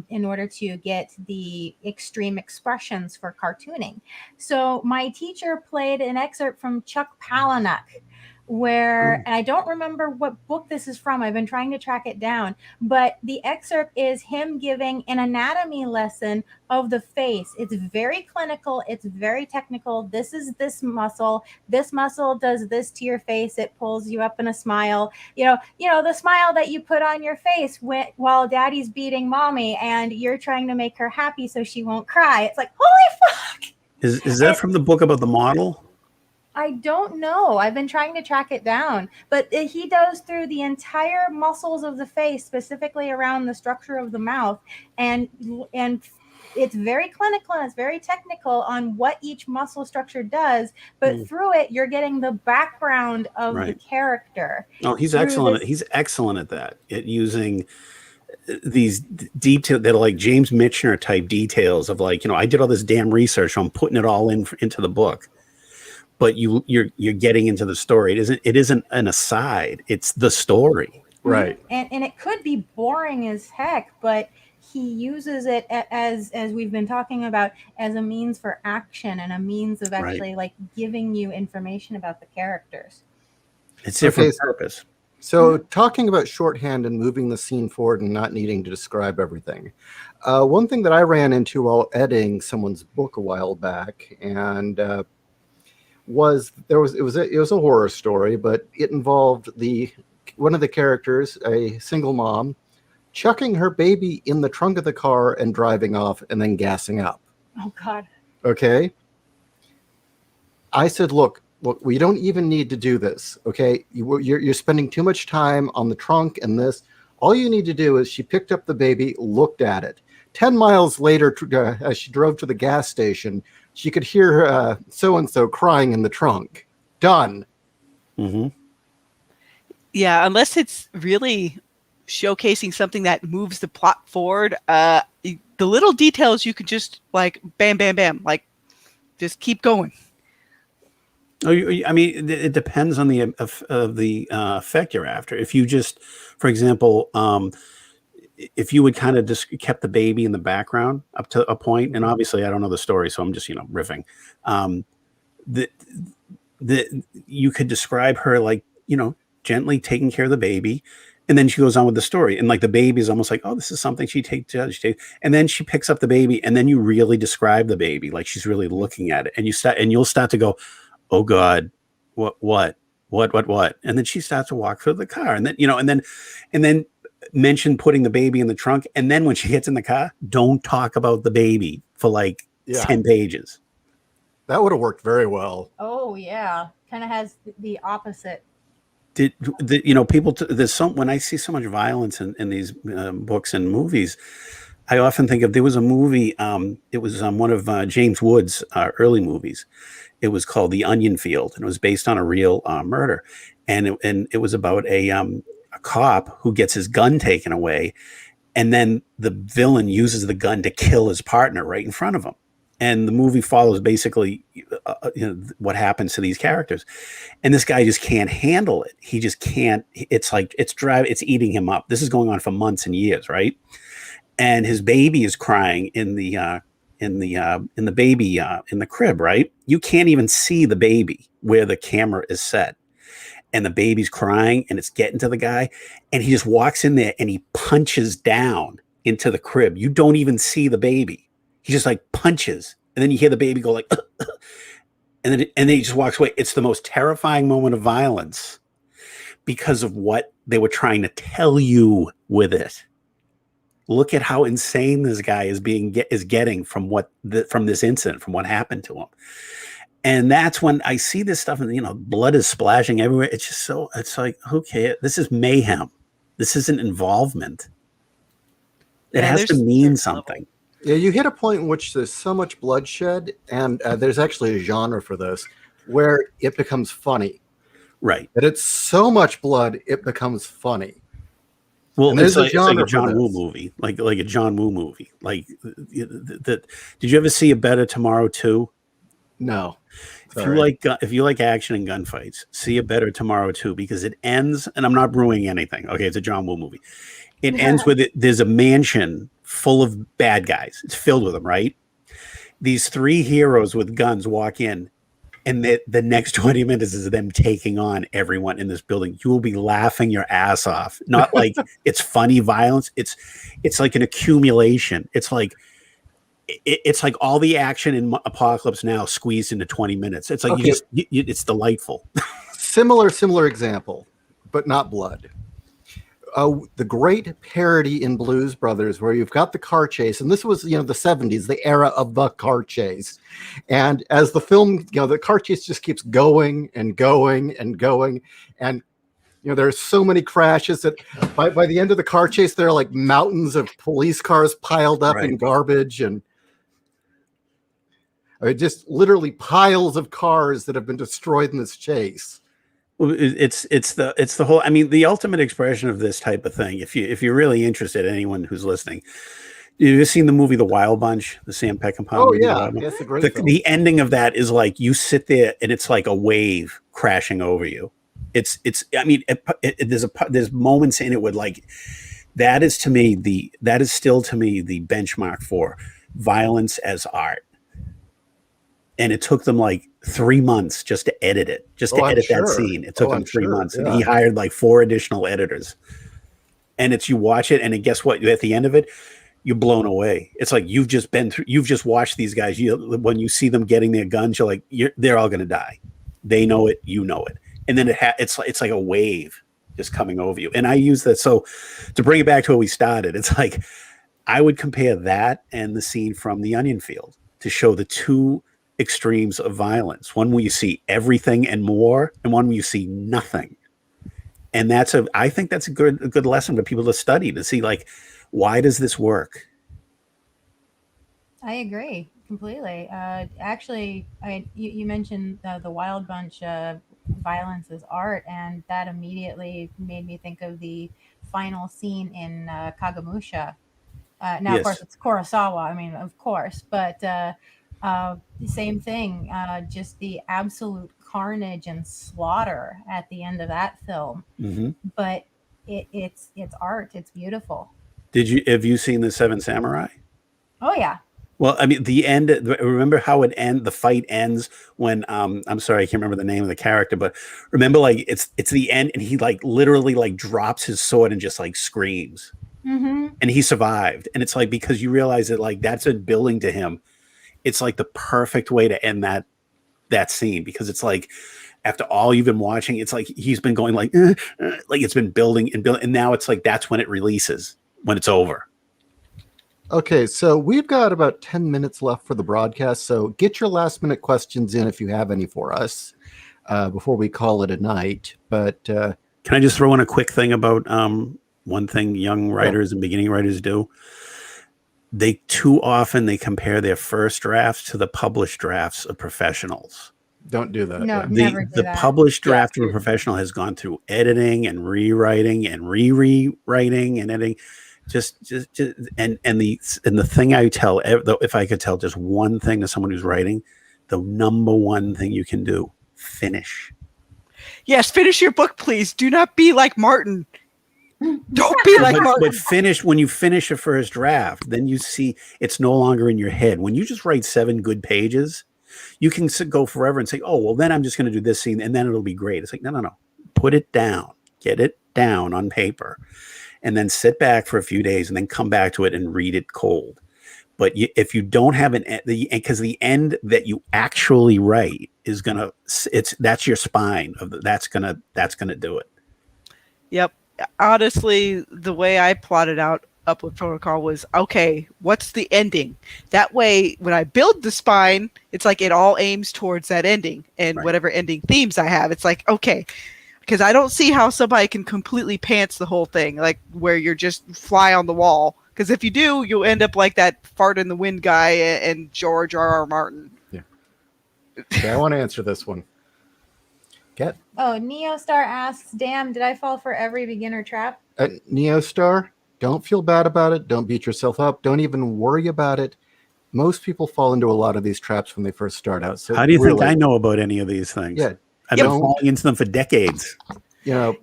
in order to get the extreme expressions for cartooning. So my teacher played an excerpt from Chuck Palahniuk, where, and I don't remember what book this is from. I've been trying to track it down, but the excerpt is him giving an anatomy lesson of the face. It's very clinical. It's very technical. This is this muscle. This muscle does this to your face. It pulls you up in a smile. You know, the smile that you put on your face while daddy's beating mommy and you're trying to make her happy so she won't cry. It's like, holy fuck. Is that from the book about the model? I don't know. I've been trying to track it down, but he goes through the entire muscles of the face, specifically around the structure of the mouth, and it's very clinical and it's very technical on what each muscle structure does. But through it, you're getting the background of the character. Oh, he's excellent. He's excellent at that. At using these detail that are like James Michener type details of like, you know, I did all this damn research. So I'm putting it all into the book. But you're getting into the story. It isn't an aside. It's the story. Right. And it could be boring as heck, but he uses it as we've been talking about, as a means for action and a means of actually like giving you information about the characters. It's different purpose. So talking about shorthand and moving the scene forward and not needing to describe everything. One thing that I ran into while editing someone's book a while back, and it was a horror story, but it involved one of the characters, a single mom, chucking her baby in the trunk of the car and driving off and then gassing up. Oh God. Okay. I said, look, we don't even need to do this. Okay. You're spending too much time on the trunk and this. All you need to do is she picked up the baby, looked at it. 10 miles later, as she drove to the gas station, she could hear so-and-so crying in the trunk. Done. Mm-hmm. Yeah, unless it's really showcasing something that moves the plot forward. The little details you could just like bam, bam, bam, like just keep going. Oh, I mean, it depends on the effect you're after. If you just, for example, if you would kind of just kept the baby in the background up to a point, and obviously I don't know the story, so I'm just riffing. The you could describe her like gently taking care of the baby, and then she goes on with the story, and like the baby is almost like, oh, this is something she takes, and then she picks up the baby, and then you really describe the baby like she's really looking at it, and you'll start to go, oh God, what, and then she starts to walk through the car, and then and then mention putting the baby in the trunk, and then when she gets in the car, don't talk about the baby for like 10 pages. That would have worked very well. Oh yeah, kind of has the opposite. People? There's when I see so much violence in these books and movies, I often think of there was a movie. It was one of James Wood's early movies. It was called The Onion Field, and it was based on a real murder, and it was about a cop who gets his gun taken away, and then the villain uses the gun to kill his partner right in front of him. And the movie follows basically what happens to these characters. And this guy just can't handle it. He just can't. It's like it's eating him up. This is going on for months and years, right? And his baby is crying in the crib, right? You can't even see the baby where the camera is set. And the baby's crying and it's getting to the guy. And he just walks in there and he punches down into the crib. You don't even see the baby. He just like punches. And then you hear the baby go like, and then he just walks away. It's the most terrifying moment of violence because of what they were trying to tell you with it. Look at how insane this guy is getting from this incident, from what happened to him. And that's when I see this stuff and, blood is splashing everywhere. It's just it's like, okay, this is mayhem. This isn't involvement. It has to mean something. Yeah, you hit a point in which there's so much bloodshed, and there's actually a genre for this, where it becomes funny. Right. That it's so much blood, it becomes funny. Well, it's like a John Woo movie, like a John Woo movie. Like, did you ever see A Better Tomorrow 2? No. If you like action and gunfights, see A Better Tomorrow 2, because it ends, and I'm not ruining anything. Okay, it's a John Woo movie. It ends with there's a mansion full of bad guys. It's filled with them, right? These three heroes with guns walk in, and the next 20 minutes is them taking on everyone in this building. You will be laughing your ass off. Not like it's funny violence. It's like an accumulation. It's like all the action in Apocalypse Now squeezed into 20 minutes. It's like it's delightful. Similar example, but not blood. The great parody in Blues Brothers, where you've got the car chase, and this was the 70s, the era of the car chase, and as the film, the car chase just keeps going and going and going, and there's so many crashes that by the end of the car chase, there are like mountains of police cars piled up in garbage, and just literally piles of cars that have been destroyed in this chase. Well, it's the whole. I mean, the ultimate expression of this type of thing. If you're really interested, anyone who's listening, you've seen the movie The Wild Bunch, the Sam Peckinpah. Oh yeah, that's a great film. The ending of that is like you sit there and it's like a wave crashing over you. It's. I mean, there's moments in it with like that is still to me the benchmark for violence as art. And it took them like 3 months just to edit it, that scene. It took them 3 months. Yeah. And he hired like 4 additional editors. And you watch it, and guess what? At the end of it, you're blown away. It's like you've just watched these guys. When you see them getting their guns, you're like, they're all going to die. They know it, you know it. And then it's like a wave just coming over you. And I use that. So to bring it back to where we started, it's like I would compare that and the scene from The Onion Field to show the two extremes of violence. One where you see everything and more, and one where you see nothing. And I think that's a good lesson for people to study, to see like, why does this work? I agree completely. Actually, you mentioned the Wild Bunch, violence as art, and that immediately made me think of the final scene in Kagemusha. Now, of course, it's Kurosawa. I mean, of course, but same thing. Just the absolute carnage and slaughter at the end of that film. Mm-hmm. But it's art. It's beautiful. Have you seen the Seven Samurai? Oh yeah. Well, I mean, the end. Remember how it end? The fight ends when I'm sorry, I can't remember the name of the character, but remember, like it's the end, and he like literally like drops his sword and just like screams, Mm-hmm. and he survived. And it's like because you realize that like that's a building to him. It's like the perfect way to end that scene because it's like after all you've been watching, it's like he's been going like it's been building and building, and now it's like that's when it releases when it's over. Okay, so we've got about 10 minutes left for the broadcast, so get your last minute questions in if you have any for us before we call it a night. But can I just throw in a quick thing about one thing young writers and beginning writers do? They too often they compare their first drafts to the published drafts of professionals. don't do that. No, Yeah. never do The that. published draft of a professional has gone through editing and rewriting and rewriting and editing. Just and the thing I tell, if I could tell just one thing to someone who's writing, the number one thing you can do, finish. Yes, finish your book, please. Do not be like Martin. Don't be like Martin. But finish when you finish your first draft, then you see it's no longer in your head. When you just write 7 good pages, you can go forever and say, "Oh, well, then I'm just going to do this scene, and then it'll be great." It's like, no. Put it down. Get it down on paper. And then sit back for a few days and then come back to it and read it cold. But if you don't have because the end that you actually write is that's your spine that's gonna do it. Yep. Honestly, the way I plotted out Upload Protocol was, okay, what's the ending? That way, when I build the spine, it's like it all aims towards that ending. And Right. whatever ending themes I have, it's like, okay, because I don't see how somebody can completely pants the whole thing, like where you're just fly on the wall. Because if you do, you'll end up like that fart in the wind guy and George R.R. Martin. Yeah. Okay, I want to answer this one. Kat? Oh, Neostar asks, "Damn, did I fall for every beginner trap?" Neostar, don't feel bad about it. Don't beat yourself up. Don't even worry about it. Most people fall into a lot of these traps when they first start out. So how do you really, think I know about any of these things? Yeah, I've been falling into them for decades.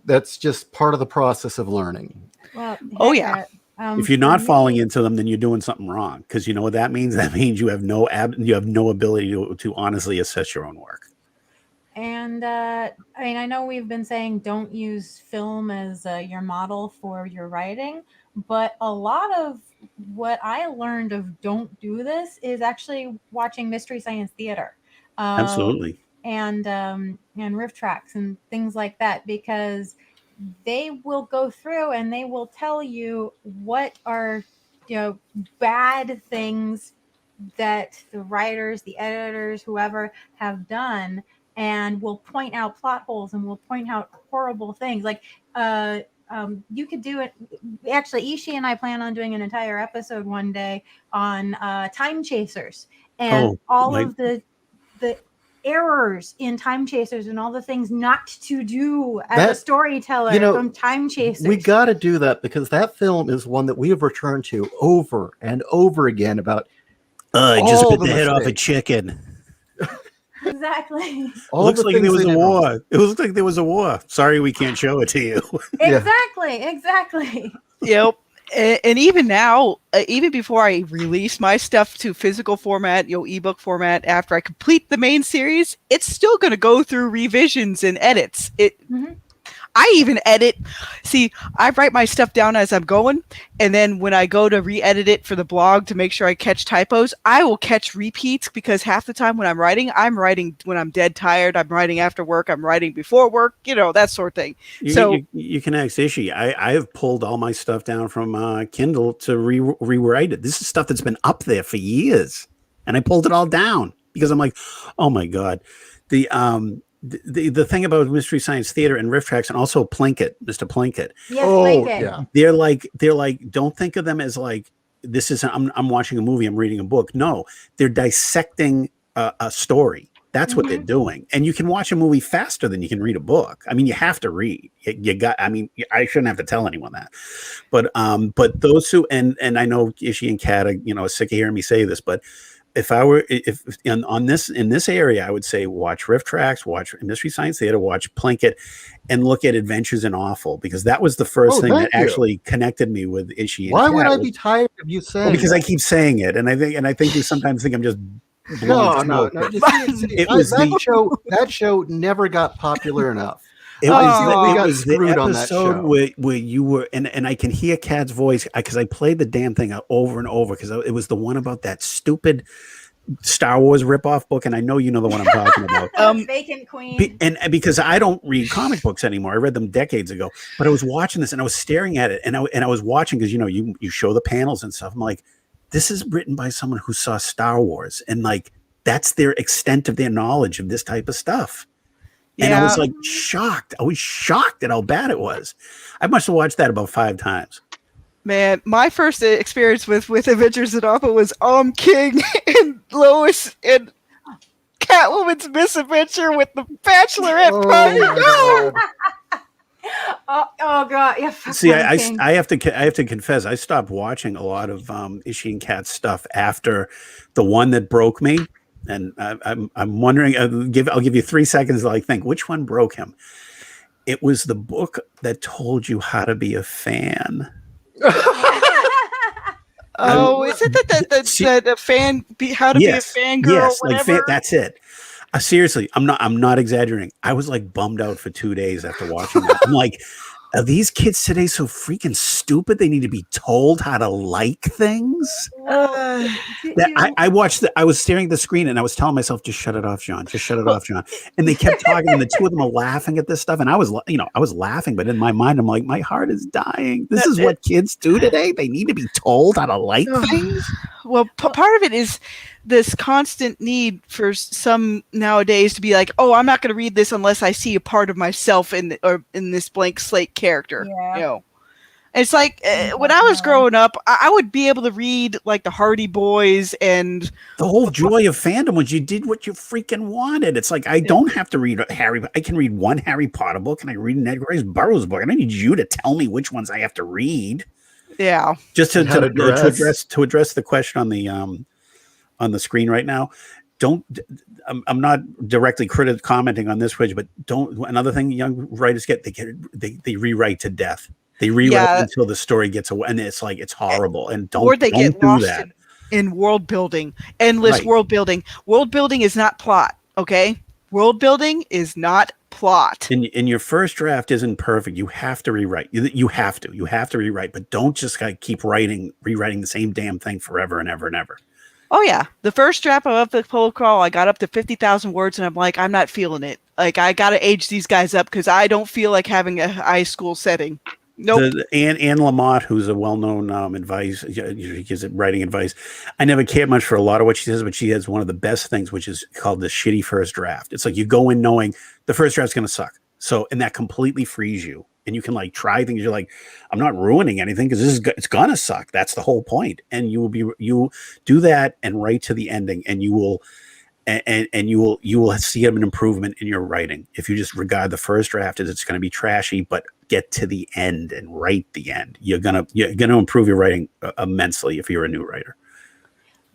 That's just part of the process of learning. Well, Oh, yeah. If you're not falling into them, then you're doing something wrong. Because you know what that means? That means you have no ability to honestly assess your own work. And I mean, I know we've been saying don't use film as your model for your writing, but a lot of what I learned of don't do this is actually watching Mystery Science Theater. Absolutely. And riff tracks and things like that, because they will go through and they will tell you what are bad things that the writers, the editors, whoever have done, and will point out plot holes and will point out horrible things. Like you could do it. Actually, Ishii and I plan on doing an entire episode one day on time chasers and all of the errors in time chasers and all the things not to do as a storyteller from time chasers. We got to do that because that film is one that we have returned to over and over again about. I just bit the head off a chicken. Exactly. Looks like there was a war. It looks like there was a war. Sorry, we can't show it to you. Exactly. Yep. And even now, even before I release my stuff to physical format, ebook format, after I complete the main series, it's still going to go through revisions and edits. I even edit. See, I write my stuff down as I'm going, and then when I go to re-edit it for the blog to make sure I catch typos, I will catch repeats because half the time when I'm writing when I'm dead tired. I'm writing after work. I'm writing before work. That sort of thing. You can ask Ishii. I have pulled all my stuff down from Kindle to rewrite it. This is stuff that's been up there for years, and I pulled it all down because I'm like, oh my god, the thing about Mystery Science Theater and riff tracks and also Plinkett, Mr. Plinkett. Yes, Plinkett. Yeah. They're like, don't think of them as like, this is, I'm watching a movie, I'm reading a book. No, they're dissecting a story. That's what they're doing. And you can watch a movie faster than you can read a book. I mean, you have to read. I shouldn't have to tell anyone that. But those who, and I know Ishii and Kat are sick of hearing me say this, but if I were if on this in this area, I would say watch Riff Tracks, watch Mystery Science Theater, watch Plinkett, and look at Adventures in Awful, because that was the first thing that actually connected me with Ishii. Why would I be tired of you saying? Well, because that? I keep saying it, and I think you sometimes think I'm just blowing no. That show never got popular enough. It was the screwed on that episode show. where you were, and I can hear Kat's voice because I played the damn thing over and over, because it was the one about that stupid Star Wars ripoff book, and I know you know the one I'm talking about. Vacant Queen. And because I don't read comic books anymore, I read them decades ago. But I was watching this, and I was staring at it, and I was watching, because you show the panels and stuff. I'm like, this is written by someone who saw Star Wars, and like that's their extent of their knowledge of this type of stuff. And I was like shocked. I was shocked at how bad it was. I must have watched that about 5 times. Man, my first experience with Adventures in Awful was King and Lois and Catwoman's misadventure with the bachelorette party. No! Oh god! Yeah. See, I have to confess, I stopped watching a lot of Ishii and Kat's stuff after the one that broke me. And I'm wondering. I'll give you 3 seconds to think which one broke him. It was the book that told you how to be a fan. Oh, is it the fan? How to be a fangirl? Yes, whatever? That's it. Seriously, I'm not exaggerating. I was like bummed out for 2 days after watching that. I'm like, are these kids today so freaking stupid? They need to be told how to like things. I watched. I was staring at the screen and I was telling myself, "Just shut it off, John. Just shut it off, John." And they kept talking, and the two of them were laughing at this stuff. And I was laughing, but in my mind, I'm like, my heart is dying. This is what kids do today. They need to be told how to like things. Well, part of it is this constant need for some nowadays to be like, oh, I'm not going to read this unless I see a part of myself in this blank slate character. Yeah. It's like when I was growing up, I would be able to read like the Hardy Boys, and the whole joy of fandom was you did what you freaking wanted. It's like, I don't have to read I can read one Harry Potter book, and I can read an Edgar Rice Burroughs book. I don't need you to tell me which ones I have to read. Yeah. Just to address the question on the screen right now. I'm not directly commenting on this, but another thing young writers they rewrite to death. They rewrite until the story gets away, and it's like, it's horrible. And don't get lost that in world building, endless world building. World building is not plot. Okay, world building is not plot. And your first draft isn't perfect. You have to rewrite. You have to rewrite, but don't just keep rewriting the same damn thing forever and ever and ever. Oh yeah, the first draft of the poll crawl, I got up to 50,000 words, and I'm like, I'm not feeling it. Like, I got to age these guys up because I don't feel like having a high school setting. Nope. Anne Lamott, who's a well-known she gives writing advice. I never cared much for a lot of what she says, but she has one of the best things, which is called the shitty first draft. It's like you go in knowing the first draft's going to suck. So, and that completely frees you. And you can try things. You're like, I'm not ruining anything because it's gonna suck. That's the whole point. And you do that and write to the ending, and you will see an improvement in your writing. If you just regard the first draft as it's going to be trashy, but get to the end and write the end, you're gonna improve your writing immensely if you're a new writer.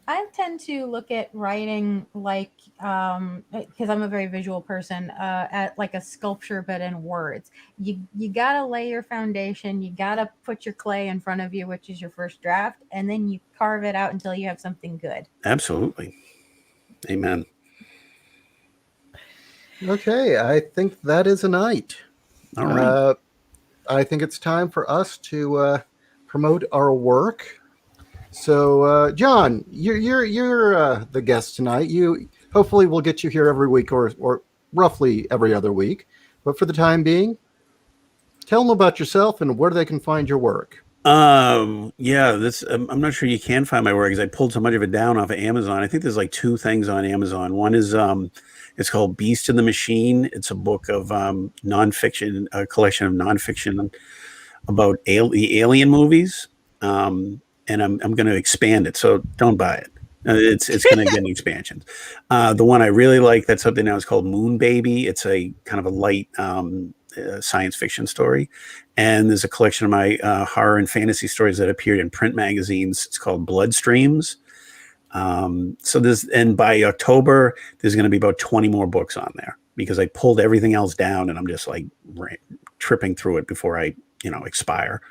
I tend to look at writing like, because I'm a very visual person, at like a sculpture, but in words. You gotta lay your foundation. You gotta put your clay in front of you, which is your first draft, and then you carve it out until you have something good. Absolutely. Amen. Okay, I think that is a night. All right. I think it's time for us to promote our work. So, John, you're the guest tonight. Hopefully we'll get you here every week or roughly every other week. But for the time being, tell them about yourself and where they can find your work. I'm not sure you can find my work because I pulled so much of it down off of Amazon. I think there's 2 things on Amazon. One is it's called Beast in the Machine. It's a book of nonfiction, a collection of nonfiction about the Alien movies. And I'm going to expand it, so don't buy it. It's going to get an expansion. The one I really like that's up there now is called Moon Baby. It's a kind of a light science fiction story. And there's a collection of my horror and fantasy stories that appeared in print magazines. It's called Bloodstreams. So this, and by October, there's going to be about 20 more books on there because I pulled everything else down and I'm just like tripping through it before I, expire.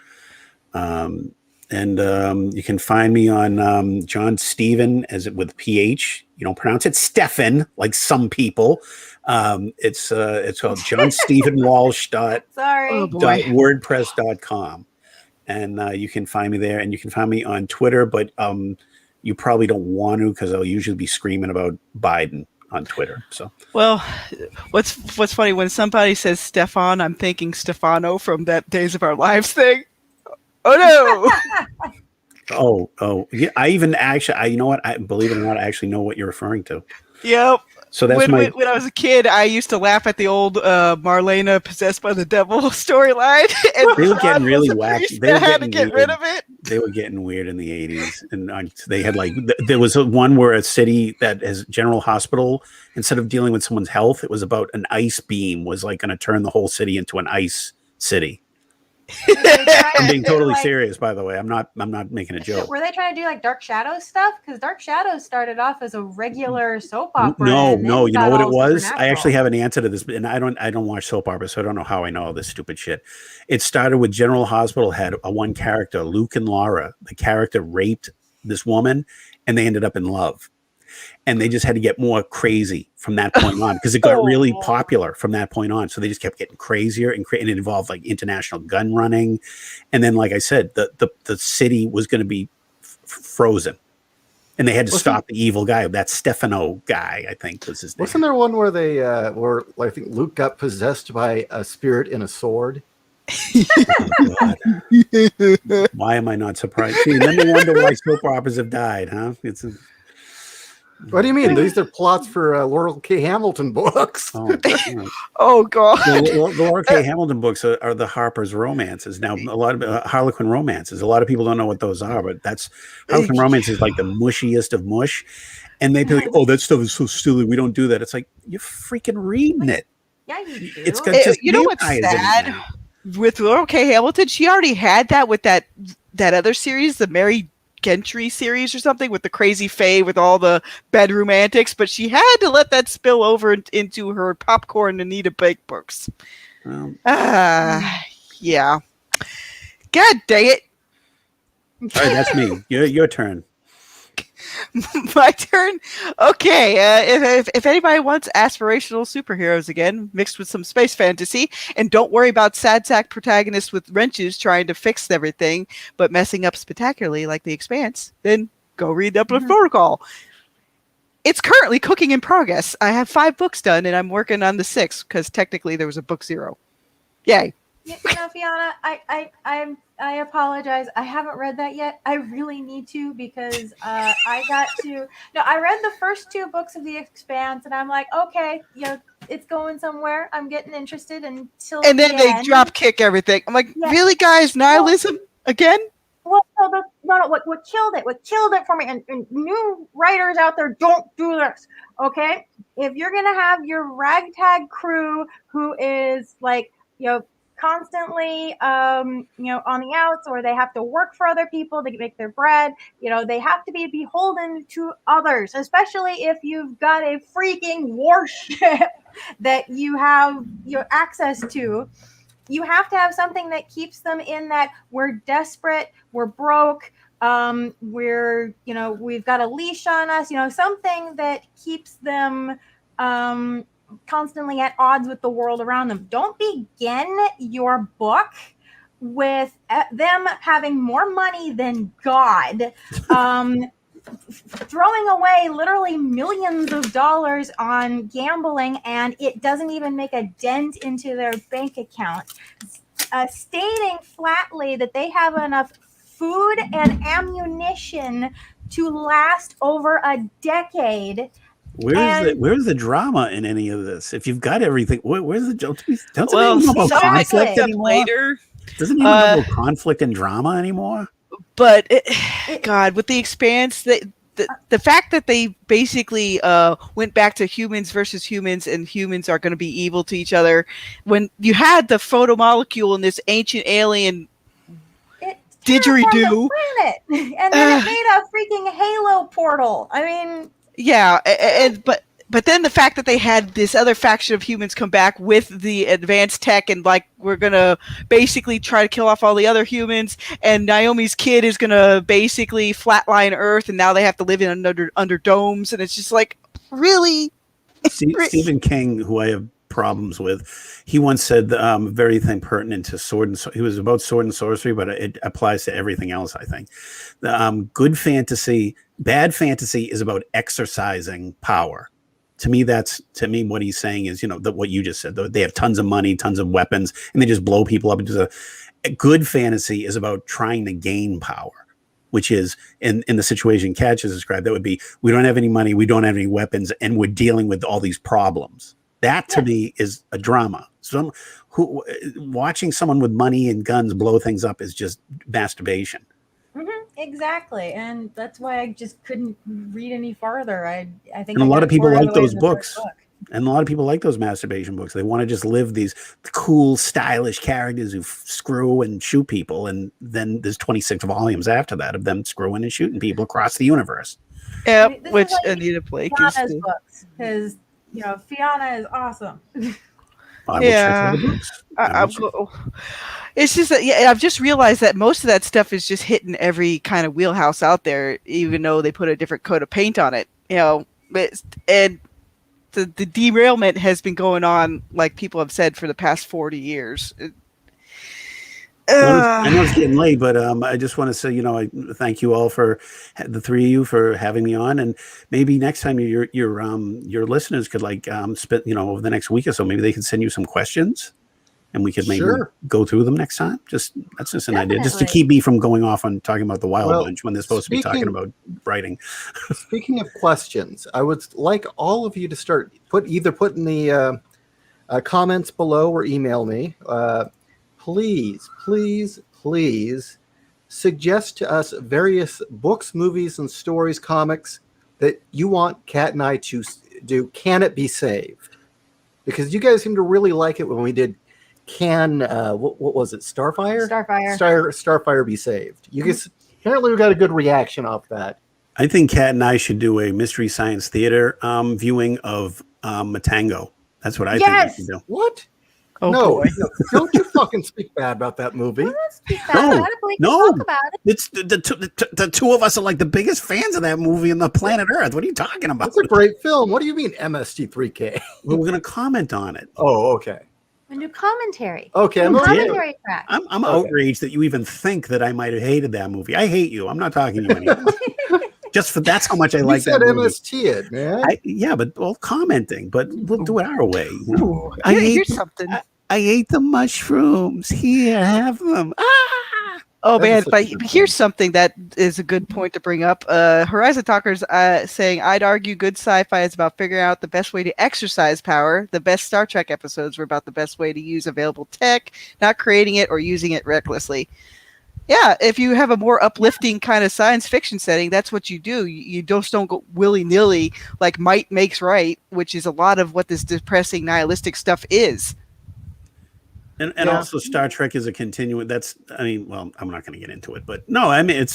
You can find me on John Stephen with PH. You don't pronounce it Stefan like some people. It's called John Stephen Walsh Sorry. Oh, boy. .wordpress.com. And you can find me there, and you can find me on Twitter, but you probably don't want to because I'll usually be screaming about Biden on Twitter. So, Well, what's funny when somebody says Stefan, I'm thinking Stefano from that Days of Our Lives thing. Oh no! oh, yeah. I even actually, you know what? I believe it or not, I actually know what you're referring to. Yep. So that's when I was a kid, I used to laugh at the old Marlena possessed by the devil storyline. And they were getting really wacky. They were had to getting get rid of it. They were getting weird in the 80s, and they had there was one where a city that has General Hospital, instead of dealing with someone's health, it was about an ice beam was like going to turn the whole city into an ice city. I'm being totally serious, by the way. I'm not making a joke. Were they trying to do like Dark Shadows stuff? Because Dark Shadows started off as a regular soap opera. No. You know what it was? I actually have an an answer to this, and I don't watch soap operas, so I don't know how I know all this stupid shit. It started with General Hospital had a one character, Luke and Laura. The character raped this woman, and they ended up in love. And they just had to get more crazy from that point on because it got really popular from that point on. So they just kept getting crazier and it involved like international gun running. And then, like I said, the city was going to be frozen. And they had to stop the evil guy. That Stefano guy, I think was his name. Wasn't there one where they I think Luke got possessed by a spirit in a sword? Oh, God. Why am I not surprised? See, then they wonder why soap operas have died, huh? What do you mean? These are plots for Laurel K. Hamilton books. Oh God! The Laura K. Hamilton books are the Harper's romances. Now, a lot of Harlequin romances. A lot of people don't know what those are, but that's Harlequin romance is like the mushiest of mush. And they'd be like, "Oh, that stuff is so silly. We don't do that." It's like you're freaking reading it. Yeah, you do. It's got just you know what's sad with Laurel K. Hamilton? She already had that with that other series, the Mary Gentry series or something, with the crazy fae with all the bedroom antics, but she had to let that spill over into her Popcorn Anita Bake books. Yeah. God dang it. All right, that's me. Your turn. My turn. Okay. If anybody wants aspirational superheroes again, mixed with some space fantasy, and don't worry about sad sack protagonists with wrenches trying to fix everything, but messing up spectacularly like The Expanse, then go read Uplift Protocol. It's currently cooking in progress. I have 5 books done, and I'm working on the 6th because technically there was a book 0. Yay. Fiona, I apologize. I haven't read that yet. I really need to because I read the first 2 books of The Expanse and I'm like, okay, it's going somewhere. I'm getting interested until and then they drop kick everything. I'm like, really, guys, nihilism again? Well, what killed it for me, and new writers out there, don't do this, okay? If you're gonna have your ragtag crew who is like, constantly on the outs, or they have to work for other people to make their bread, they have to be beholden to others, especially if you've got a freaking warship that you have access to. You have to have something that keeps them in that we're desperate, we're broke, we've got a leash on us, something that keeps them constantly at odds with the world around them. Don't begin your book with them having more money than God, throwing away literally millions of dollars on gambling, and it doesn't even make a dent into their bank account. Stating flatly that they have enough food and ammunition to last over a decade. Where's the drama in any of this? If you've got everything, where's the don't well, know about conflict anymore? Later. Doesn't even know about conflict and drama anymore? But God, with The Expanse, the fact that they basically went back to humans versus humans, and humans are going to be evil to each other, when you had the photomolecule and this ancient alien didgeridoo. planet, and then it made a freaking Halo portal. I mean, Yeah, but then the fact that they had this other faction of humans come back with the advanced tech and like we're gonna basically try to kill off all the other humans, and Naomi's kid is gonna basically flatline Earth, and now they have to live in under domes, and it's just like really. Stephen King, who I have problems with, he once said very thing pertinent to he was about sword and sorcery, but it applies to everything else. I think good fantasy, bad fantasy is about exercising power. To me, what he's saying is, what you just said. They have tons of money, tons of weapons, and they just blow people up. A good fantasy is about trying to gain power, which is in the situation Catch has described. That would be, we don't have any money, we don't have any weapons, and we're dealing with all these problems. That to me is a drama. Watching someone with money and guns blow things up is just masturbation. exactly, and that's why I just couldn't read any farther. I think, and a lot of people like those books. And a lot of people like those masturbation books. They want to just live these cool, stylish characters who screw and shoot people. And then there's 26 volumes after that of them screwing and shooting people across the universe. Yeah, This which is like Anita Blake Fiona's is. books, because Fiona is awesome. I will check the books. It's just that I've just realized that most of that stuff is just hitting every kind of wheelhouse out there, even though they put a different coat of paint on it. And the derailment has been going on, like people have said, for the past 40 years. I know it's getting late, but I just want to say, I thank you all for the three of you for having me on, and maybe next time your listeners could spend over the next week or so, maybe they can send you some questions, and we could maybe go through them next time. That's just an idea, just to keep me from going off on talking about the Wild Bunch when they're supposed to be talking about writing. Speaking of questions, I would like all of you to start put in the comments below or email me. Please suggest to us various books, movies, and stories, comics that you want Kat and I to do. Can it be saved? Because you guys seem to really like it when we did what was it? Starfire? Starfire be saved. You guys apparently we got a good reaction off that. I think Kat and I should do a Mystery Science Theater viewing of Matango. That's what I think we should do. What? Oh, no, don't you fucking speak bad about that movie. Talk about it. It's the two of us are like the biggest fans of that movie on the planet Earth. What are you talking about? It's a great film. What do you mean MST3K? Well, we're going to comment on it. Oh, okay. A new commentary. Okay, commentary track. I'm outraged that you even think that I might have hated that movie. I hate you. I'm not talking to you anymore. That's how much I like that movie. You said MST it, man. But commenting. But we'll do it our way. Here's something. I ate the mushrooms. Here, have them. Oh man, but here's something that is a good point to bring up. Horizon Talkers saying, I'd argue good sci-fi is about figuring out the best way to exercise power. The best Star Trek episodes were about the best way to use available tech, not creating it or using it recklessly. Yeah, if you have a more uplifting kind of science fiction setting, that's what you do. You just don't go willy-nilly like might makes right, which is a lot of what this depressing nihilistic stuff is. And also Star Trek is a continuing. I'm not going to get into it, but no, I mean,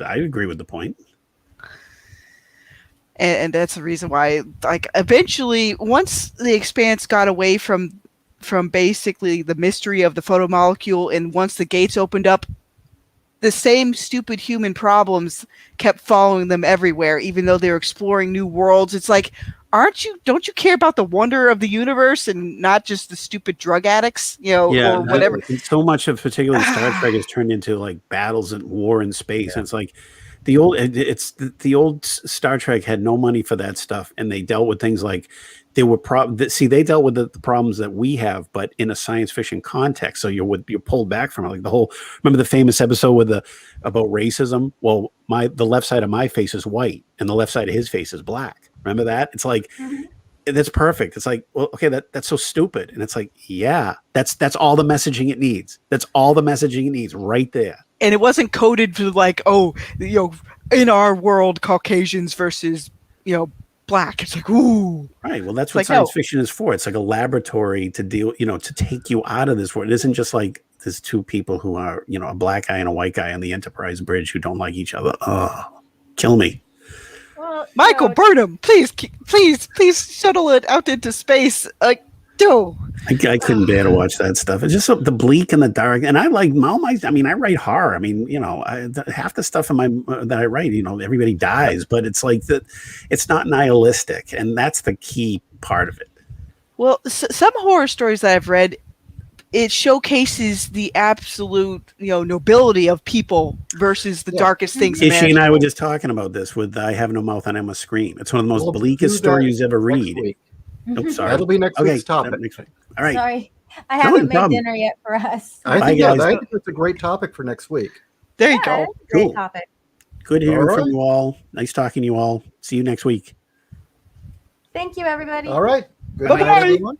I agree with the point. And that's the reason why, like, eventually, once the Expanse got away from basically the mystery of the photomolecule, and once the gates opened up, the same stupid human problems kept following them everywhere, even though they were exploring new worlds. It's like, don't you care about the wonder of the universe and not just the stupid drug addicts, or whatever? So much of particularly Star Trek has turned into like battles and war in space. And it's like the old Star Trek had no money for that stuff, and they dealt with things like they dealt with the problems that we have, but in a science fiction context. So you're pulled back from it. Like remember the famous episode about racism? Well, the left side of my face is white, and the left side of his face is black. Remember that? It's like, that's perfect. It's like, well, okay, that's so stupid. And it's like, yeah, that's all the messaging it needs. That's all the messaging it needs right there. And it wasn't coded to like, in our world, Caucasians versus, black. It's like, ooh. Right. Well, that's what science fiction is for. It's like a laboratory to deal, to take you out of this world. It isn't just like there's two people who are, you know, a black guy and a white guy on the Enterprise bridge who don't like each other. Oh, kill me. Well, Michael Burnham, please shuttle it out into space. No. I couldn't bear to watch that stuff. It's just so, the bleak and the dark. And I like I mean, I write horror. I mean, you know, half the stuff in that I write, you know, everybody dies, but it's like that. It's not nihilistic, and that's the key part of it. Well, some horror stories that I've read, it showcases the absolute, nobility of people versus the darkest things. She and I were just talking about this with "I Have No Mouth and Emma Scream." It's one of the most bleakest stories you ever read. Nope, sorry. That'll be next week's topic. Next week. All right. Sorry, I haven't made dinner yet for us. I think it's a great topic for next week. There you go. Great topic. Good hearing from you all. Nice talking to you all. See you next week. Thank you, everybody. All right. Good night, everyone.